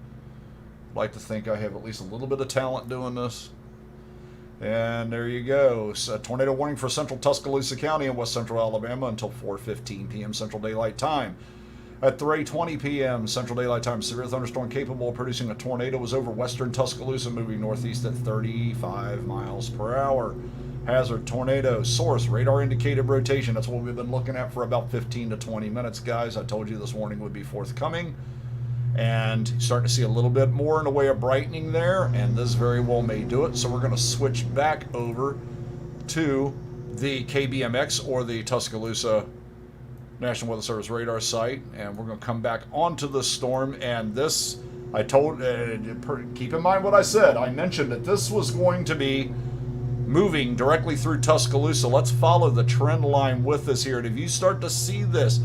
I'd like to think I have at least a little bit of talent doing this. And there you go. So, tornado warning for central Tuscaloosa County in west central Alabama until 4:15 p.m. Central Daylight Time. At 3:20 p.m. Central Daylight Time, severe thunderstorm capable of producing a tornado was over western Tuscaloosa, moving northeast at 35 miles per hour. Hazard tornado source radar indicated rotation. That's what we've been looking at for about 15 to 20 minutes, guys. I told you this warning would be forthcoming. And starting to see a little bit more in the way of brightening there, and this very well may do it. So we're going to switch back over to the KBMX, or the Tuscaloosa National Weather Service radar site, and we're going to come back onto the storm. And this, I told, keep in mind what I said. I mentioned that this was going to be moving directly through Tuscaloosa. Let's follow the trend line with this here. And if you start to see this,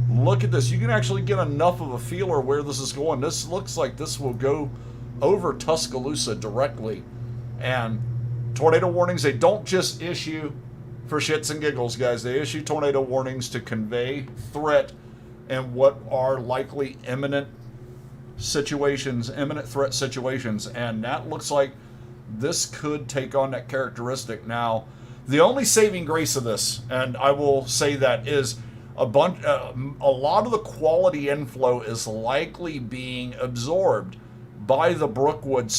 look at this. You can actually get enough of a feeler where this is going. This looks like this will go over Tuscaloosa directly. And tornado warnings, they don't just issue for shits and giggles, guys. They issue tornado warnings to convey threat and what are likely imminent situations, imminent threat situations. And that looks like this could take on that characteristic. Now, the only saving grace of this, and I will say that, is a lot of the quality inflow is likely being absorbed by the Brookwood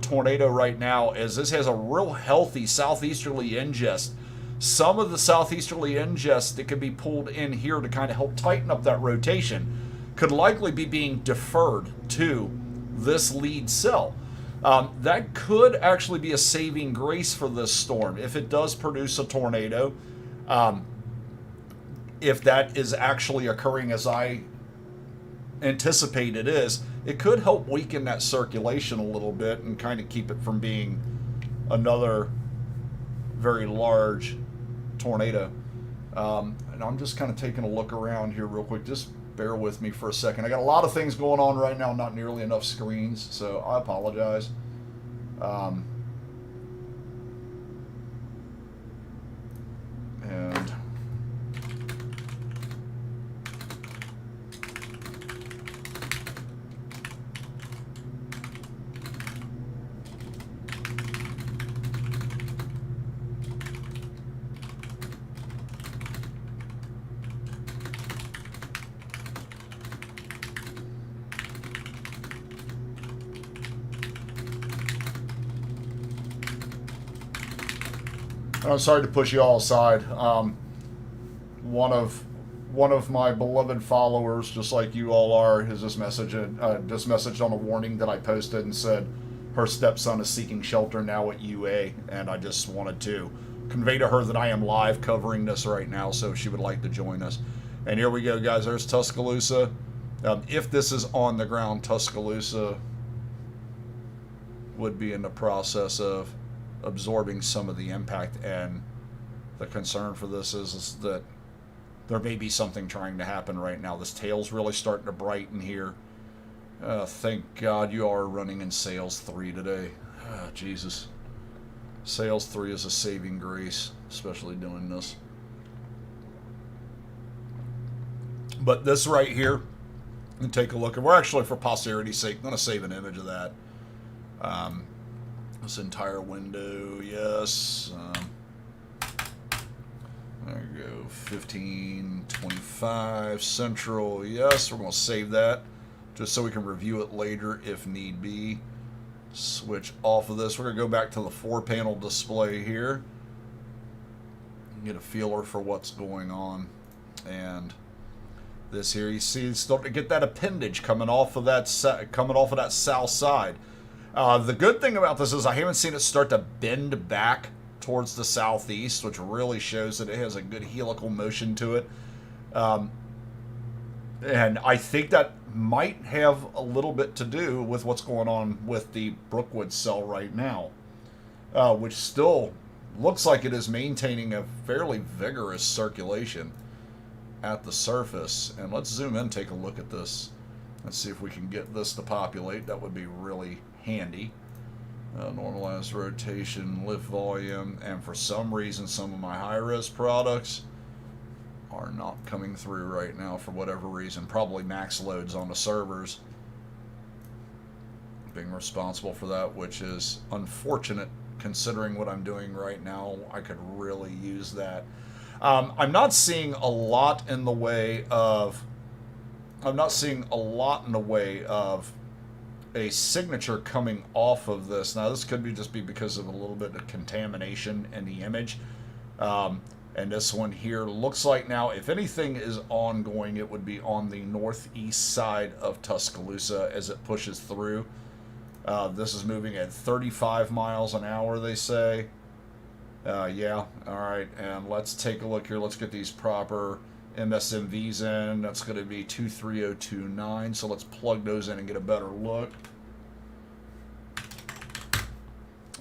tornado right now, as this has a real healthy southeasterly ingest. Some of the southeasterly ingest that could be pulled in here to kind of help tighten up that rotation could likely be being deferred to this lead cell. That could actually be a saving grace for this storm if it does produce a tornado. If that is actually occurring as I anticipate it is, it could help weaken that circulation a little bit and kind of keep it from being another very large tornado. And I'm just kind of taking a look around here real quick. Just bear with me for a second. I got a lot of things going on right now, not nearly enough screens, so I apologize. And I'm sorry to push you all aside. One of my beloved followers, just like you all are, has just messaged on a warning that I posted and said her stepson is seeking shelter now at UA, and I just wanted to convey to her that I am live covering this right now, so if she would like to join us. And here we go, guys. There's Tuscaloosa. If this is on the ground, Tuscaloosa would be in the process of absorbing some of the impact, and the concern for this is that there may be something trying to happen right now. This tail's really starting to brighten here. Thank God you are running in Sales 3 today. Jesus. Sales 3 is a saving grace, especially doing this. But this right here, and take a look, and we're actually, for posterity's sake, going to save an image of that. This entire window, yes. There you go, 1525 Central, yes. We're going to save that just so we can review it later if need be. Switch off of this. We're going to go back to the 4-panel display here. Get a feeler for what's going on. And this here, you see, starting to get that appendage coming off of that south side. The good thing about this is I haven't seen it start to bend back towards the southeast, which really shows that it has a good helical motion to it. And I think that might have a little bit to do with what's going on with the Brookwood cell right now, which still looks like it is maintaining a fairly vigorous circulation at the surface. And let's zoom in and take a look at this. Let's see if we can get this to populate. That would be really handy. Normalized rotation, lift volume, and for some reason some of my high-res products are not coming through right now for whatever reason. Probably max loads on the servers being responsible for that, which is unfortunate considering what I'm doing right now. I could really use that. I'm not seeing a lot in the way of a signature coming off of this. Now this could be just because of a little bit of contamination in the image. And this one here looks like now, if anything is ongoing, it would be on the northeast side of Tuscaloosa as it pushes through. This is moving at 35 miles an hour, they say. Yeah, all right, and let's take a look here. Let's get these proper MSMVs in. That's going to be 23029, so let's plug those in and get a better look.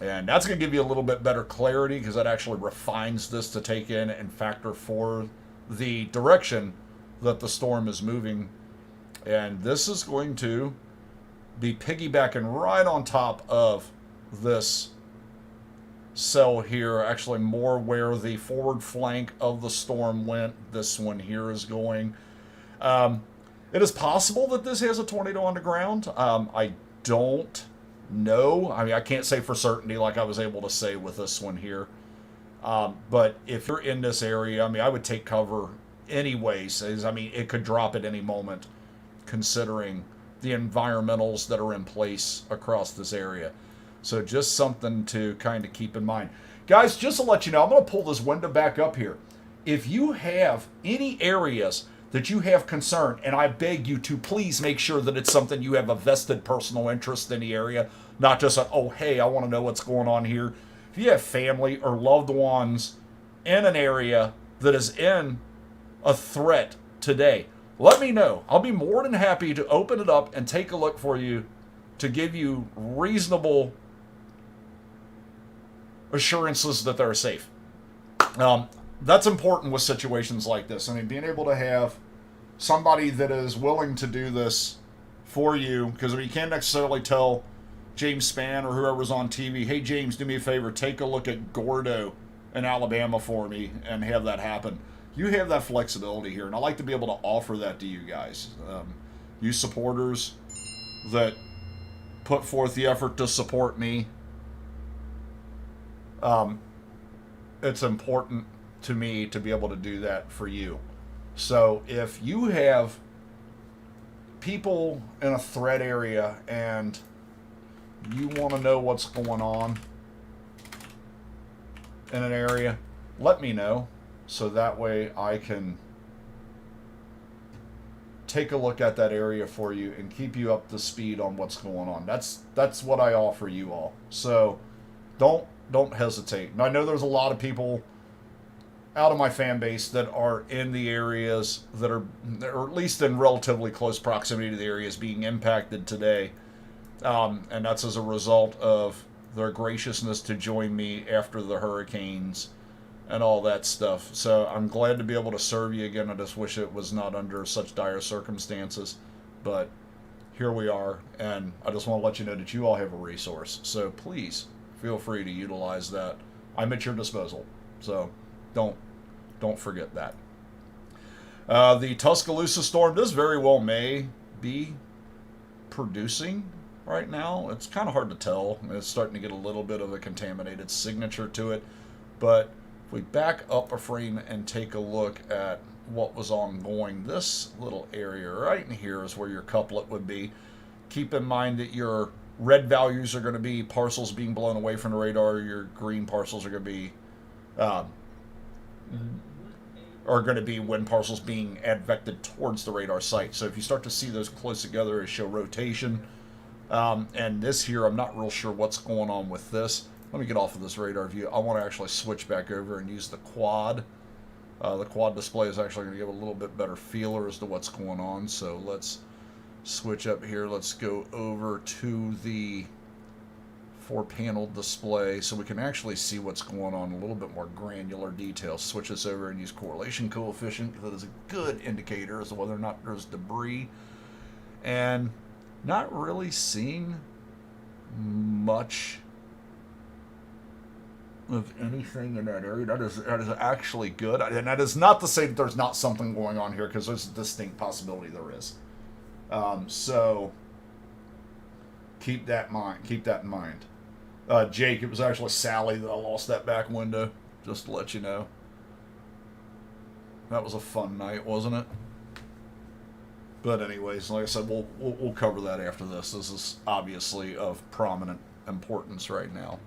And that's going to give you a little bit better clarity because that actually refines this to take in and factor for the direction that the storm is moving. And this is going to be piggybacking right on top of this cell here, actually more where the forward flank of the storm went. This one here is going. It is possible that this has a tornado on the ground. I don't know. I mean, I can't say for certainty like I was able to say with this one here. But if you're in this area, I mean, I would take cover anyways. I mean, it could drop at any moment considering the environmentals that are in place across this area. So just something to kind of keep in mind. Guys, just to let you know, I'm going to pull this window back up here. If you have any areas that you have concern, and I beg you to please make sure that it's something you have a vested personal interest in the area, not just a, oh, hey, I want to know what's going on here. If you have family or loved ones in an area that is in a threat today, let me know. I'll be more than happy to open it up and take a look for you to give you reasonable assurances that they're safe. That's important with situations like this. I mean, being able to have somebody that is willing to do this for you, because you can't necessarily tell James Spann or whoever's on TV, hey, James, do me a favor, take a look at Gordo in Alabama for me and have that happen. You have that flexibility here, and I like to be able to offer that to you guys. You supporters that put forth the effort to support me, it's important to me to be able to do that for you. So if you have people in a threat area and you want to know what's going on in an area, let me know so that way I can take a look at that area for you and keep you up to speed on what's going on. That's what I offer you all. So don't hesitate. And I know there's a lot of people out of my fan base that are in the areas that are, or at least in relatively close proximity to the areas being impacted today. And that's as a result of their graciousness to join me after the hurricanes and all that stuff. So I'm glad to be able to serve you again. I just wish it was not under such dire circumstances, but here we are. And I just want to let you know that you all have a resource. So please feel free to utilize that. I'm at your disposal. So don't forget that. The Tuscaloosa storm, this very well may be producing right now. It's kind of hard to tell. It's starting to get a little bit of a contaminated signature to it. But if we back up a frame and take a look at what was ongoing, this little area right in here is where your couplet would be. Keep in mind that your red values are going to be parcels being blown away from the radar. Your green parcels are going to be wind parcels being advected towards the radar site. So if you start to see those close together, it show rotation. And this here, I'm not real sure what's going on with this. Let me get off of this radar view. I want to actually switch back over and use the quad The quad display is actually going to give a little bit better feeler as to what's going on. So let's switch up here. Let's go over to the 4-panel display so we can actually see what's going on in a little bit more granular detail. Switch this over and use correlation coefficient. That is a good indicator as to whether or not there's debris. And not really seeing much of anything in that area. That is actually good. And that is not to say that there's not something going on here, because there's a distinct possibility there is. So keep that in mind. Jake, it was actually Sally that I lost that back window, just to let you know. That was a fun night, wasn't it? But anyways, like I said, we'll cover that after this. This is obviously of prominent importance right now.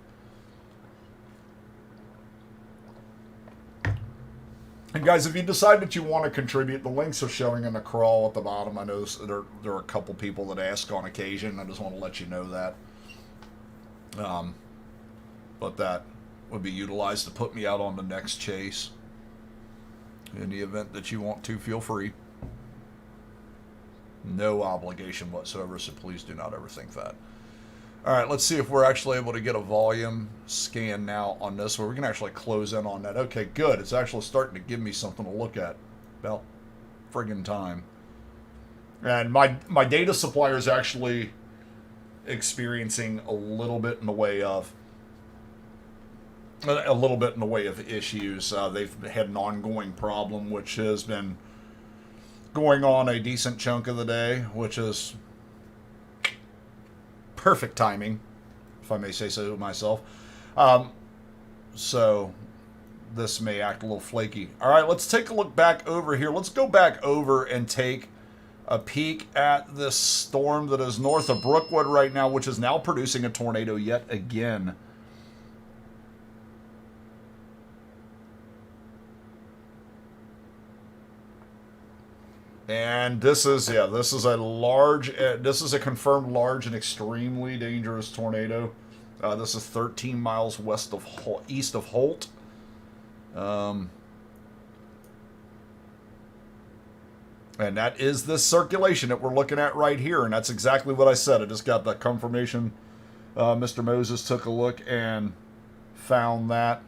And guys, if you decide that you want to contribute, the links are showing in the crawl at the bottom. I know there are a couple people that ask on occasion. I just want to let you know that. But that would be utilized to put me out on the next chase. In the event that you want to, feel free. No obligation whatsoever, so please do not ever think that. All right, let's see if we're actually able to get a volume scan now on this, where we can actually close in on that. Okay, good. It's actually starting to give me something to look at. About friggin' time. And my data supplier is actually experiencing a little bit in the way of issues. They've had an ongoing problem, which has been going on a decent chunk of the day, which is perfect timing, if I may say so myself. So this may act a little flaky. All right, let's take a look back over here. Let's go back over and take a peek at this storm that is north of Brookwood right now, which is now producing a tornado yet again. And this is a confirmed large and extremely dangerous tornado. This is 13 miles east of Holt. And that is this circulation that we're looking at right here. And that's exactly what I said. I just got that confirmation. Mr. Moses took a look and found that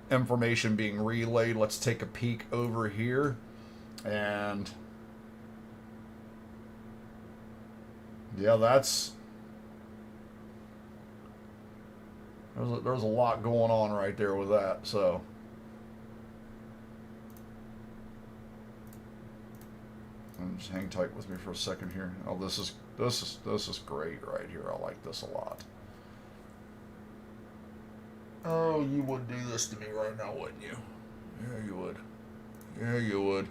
information being relayed. Let's take a peek over here. And yeah, there's a lot going on right there with that. So just hang tight with me for a second here. Oh, this is great right here. I like this a lot. Oh, you would do this to me right now, wouldn't you? Yeah, you would. Yeah, you would.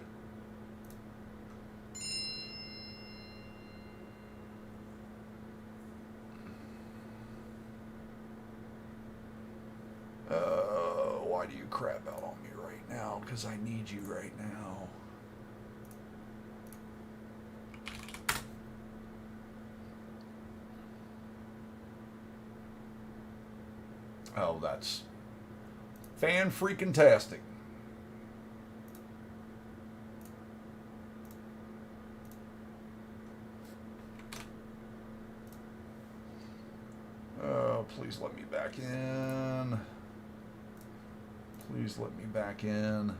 Why do you crap out on me right now? Because I need you right now. Oh, that's fan-freaking-tastic. Oh, please let me back in. Please let me back in.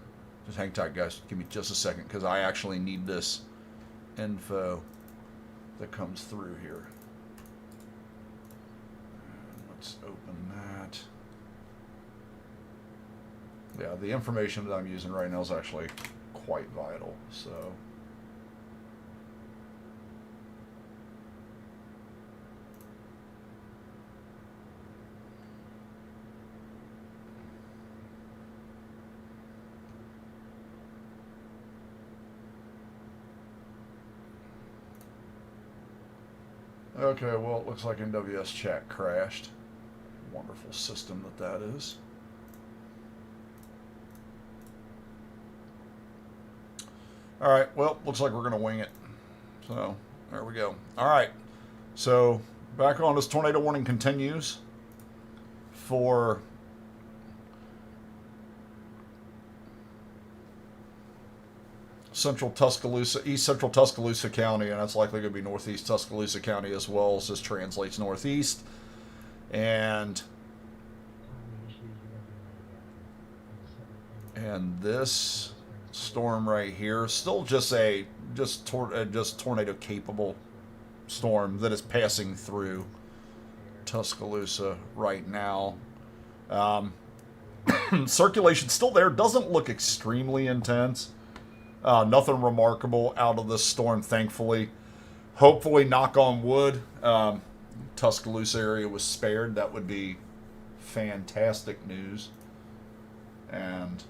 Just hang tight, guys. Give me just a second, because I actually need this info that comes through here. Let's open that. Yeah, the information that I'm using right now is actually quite vital, so... Okay, well, it looks like NWS chat crashed. Wonderful system that is. Alright, well, looks like we're going to wing it. So, there we go. Alright, so back on this tornado warning continues for central Tuscaloosa, east central Tuscaloosa County, and that's likely going to be northeast Tuscaloosa County as well, as this translates northeast. And this storm right here, still just tornado capable storm that is passing through Tuscaloosa right now. Circulation still there, doesn't look extremely intense. Nothing remarkable out of this storm, thankfully. Hopefully, knock on wood, Tuscaloosa area was spared. That would be fantastic news. And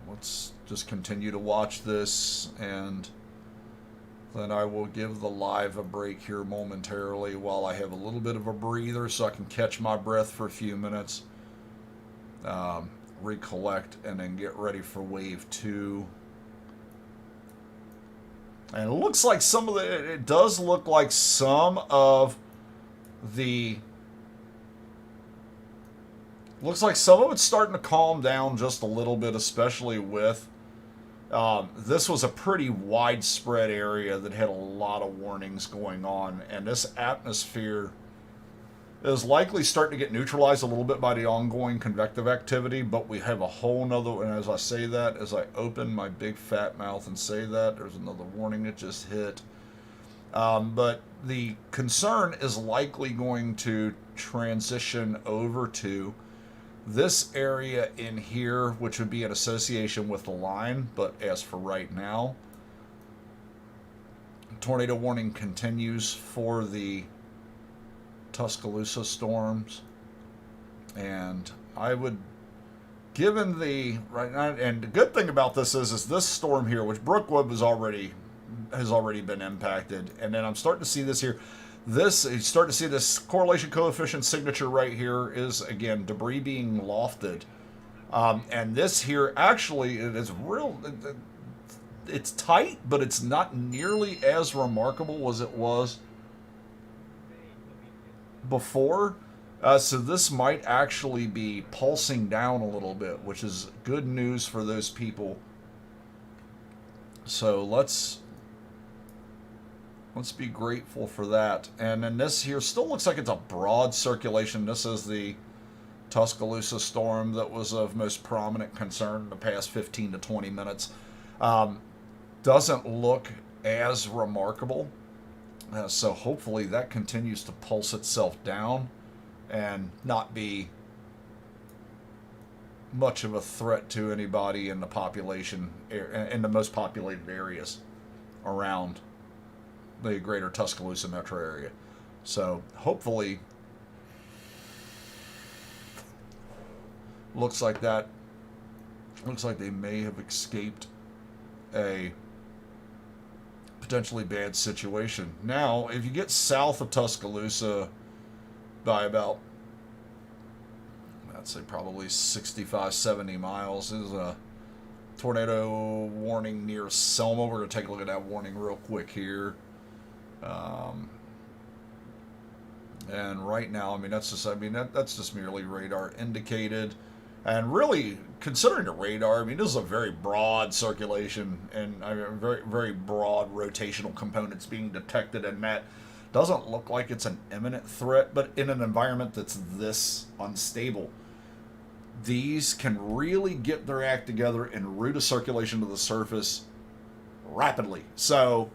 let's just continue to watch this, and then I will give the live a break here momentarily while I have a little bit of a breather so I can catch my breath for a few minutes, recollect, and then get ready for wave 2. And it looks like it does look like some of it's starting to calm down just a little bit, especially with this was a pretty widespread area that had a lot of warnings going on, and this atmosphere is likely starting to get neutralized a little bit by the ongoing convective activity, but we have a whole nother, and as I say that, as I open my big fat mouth and say that, there's another warning that just hit. But the concern is likely going to transition over to this area in here, which would be in association with the line, but as for right now, tornado warning continues for the Tuscaloosa storms. And I would, given the right now, and the good thing about this is this storm here, which Brookwood has already been impacted, and then I'm starting to see this here. You start to see this correlation coefficient signature right here is, again, debris being lofted. And this here, actually, it's tight, but it's not nearly as remarkable as it was before. So this might actually be pulsing down a little bit, which is good news for those people. So let's be grateful for that. And then this here still looks like it's a broad circulation. This is the Tuscaloosa storm that was of most prominent concern in the past 15 to 20 minutes. Doesn't look as remarkable. So hopefully that continues to pulse itself down and not be much of a threat to anybody in the population, in the most populated areas around the greater Tuscaloosa metro area. So hopefully, looks like they may have escaped a potentially bad situation. Now, if you get south of Tuscaloosa by about, I'd say probably 65, 70 miles, is a tornado warning near Selma. We're going to take a look at that warning real quick here. And right now, that's just merely radar indicated. And really, considering the radar, this is a very broad circulation and very, very broad rotational components being detected, and that doesn't look like it's an imminent threat, but in an environment that's this unstable, these can really get their act together and route a circulation to the surface rapidly. So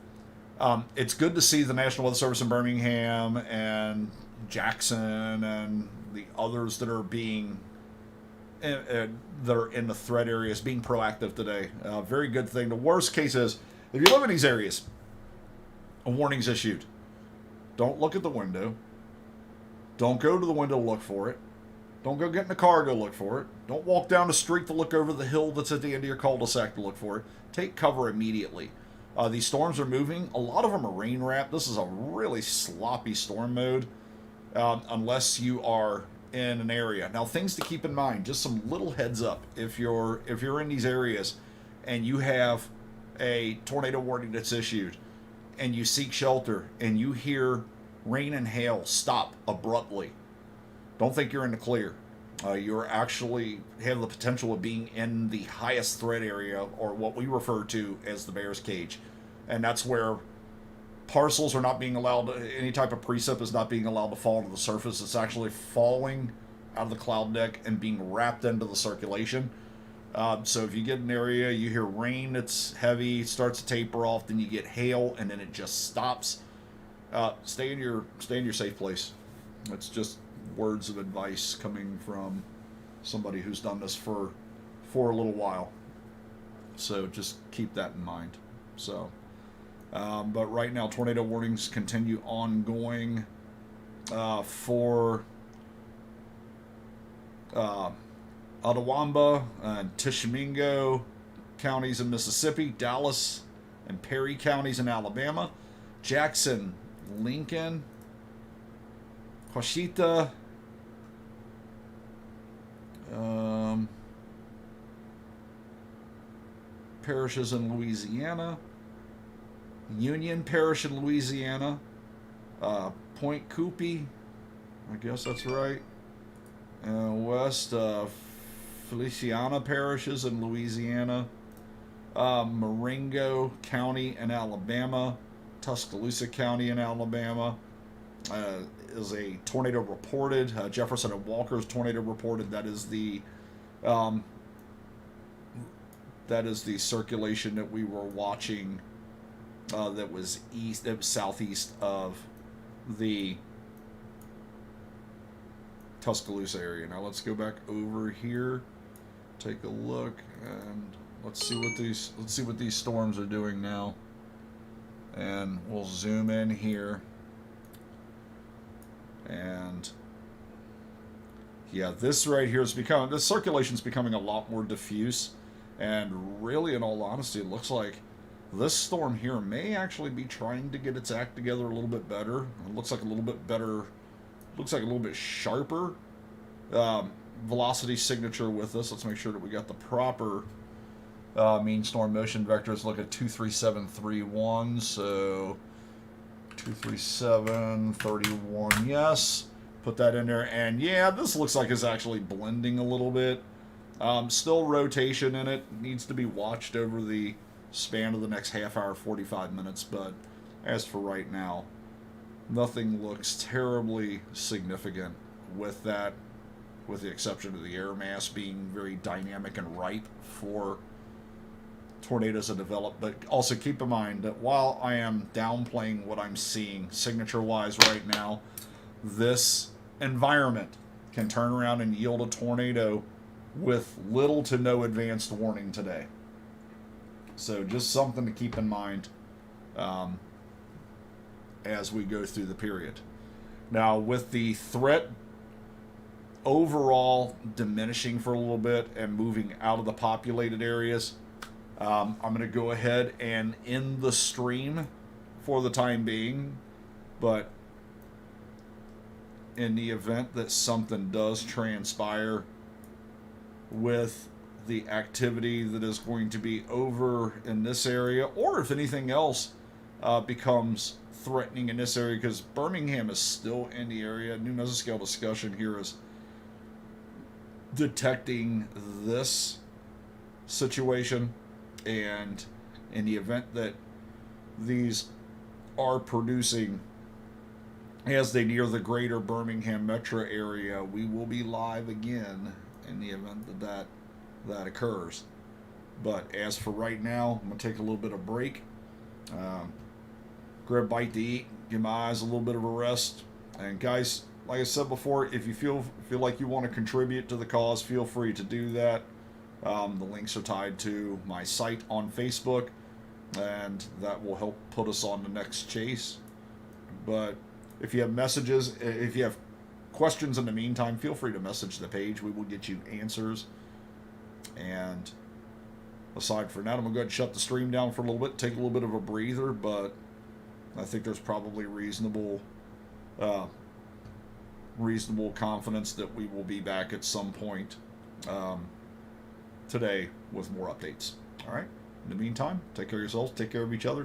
it's good to see the National Weather Service in Birmingham and Jackson and the others that are being that are in the threat areas being proactive today. Very good thing. The worst case is, if you live in these areas, a warning's issued. Don't look at the window. Don't go to the window to look for it. Don't go get in the car to go look for it. Don't walk down the street to look over the hill that's at the end of your cul-de-sac to look for it. Take cover immediately. These storms are moving. A lot of them are rain wrapped. This is a really sloppy storm mode, unless you are in an area. Now, things to keep in mind, just some little heads up. If you're in these areas and you have a tornado warning that's issued and you seek shelter and you hear rain and hail stop abruptly, don't think you're in the clear. You're actually have the potential of being in the highest threat area, or what we refer to as the bear's cage. And that's where parcels are not being allowed, any type of precip is not being allowed to fall to the surface. It's actually falling out of the cloud deck and being wrapped into the circulation. So if you get an area, you hear rain, it's heavy, starts to taper off, then you get hail, and then it just stops. Stay in your safe place. It's just words of advice coming from somebody who's done this for a little while. So just keep that in mind. So, but right now, tornado warnings continue ongoing for Otawamba and Tishomingo counties in Mississippi, Dallas and Perry counties in Alabama, Jackson, Lincoln, Ouachita, parishes in Louisiana, Union Parish in Louisiana, Point Coupee, I guess that's right, West Feliciana parishes in Louisiana, Marengo County in Alabama, Tuscaloosa County in Alabama. Is a tornado reported. Jefferson and Walker's tornado reported. That is the circulation that we were watching. That was southeast of the Tuscaloosa area. Now let's go back over here, take a look, and let's see what these storms are doing now. And we'll zoom in here. And yeah, this right here the circulation's becoming a lot more diffuse, and really, in all honesty, it looks like this storm here may actually be trying to get its act together a little bit better. It looks like a little bit better, looks like a little bit sharper velocity signature with this. Let's make sure that we got the proper mean storm motion vectors. Look at 23731, so 23731, yes. Put that in there, and yeah, this looks like it's actually blending a little bit. Still rotation in it, needs to be watched over the span of the next half hour, 45 minutes, but as for right now, nothing looks terribly significant with that, with the exception of the air mass being very dynamic and ripe for tornadoes to develop. But also keep in mind that while I am downplaying what I'm seeing signature-wise right now, this environment can turn around and yield a tornado with little to no advanced warning today. So just something to keep in mind as we go through the period. Now, with the threat overall diminishing for a little bit and moving out of the populated areas, I'm going to go ahead and end the stream for the time being. But in the event that something does transpire with the activity that is going to be over in this area, or if anything else becomes threatening in this area, because Birmingham is still in the area. New mesoscale discussion here is detecting this situation, and in the event that these are producing as they near the greater Birmingham metro area, we will be live again in the event that occurs. But as for right now, I'm going to take a little bit of break, grab a bite to eat, give my eyes a little bit of a rest. And guys, like I said before, if you feel like you want to contribute to the cause, feel free to do that. The links are tied to my site on Facebook, and that will help put us on the next chase. But if you have messages, if you have questions in the meantime, feel free to message the page. We will get you answers. And aside from that, I'm going to go ahead and shut the stream down for a little bit, take a little bit of a breather, but I think there's probably reasonable confidence that we will be back at some point today with more updates. All right. In the meantime, take care of yourselves, take care of each other.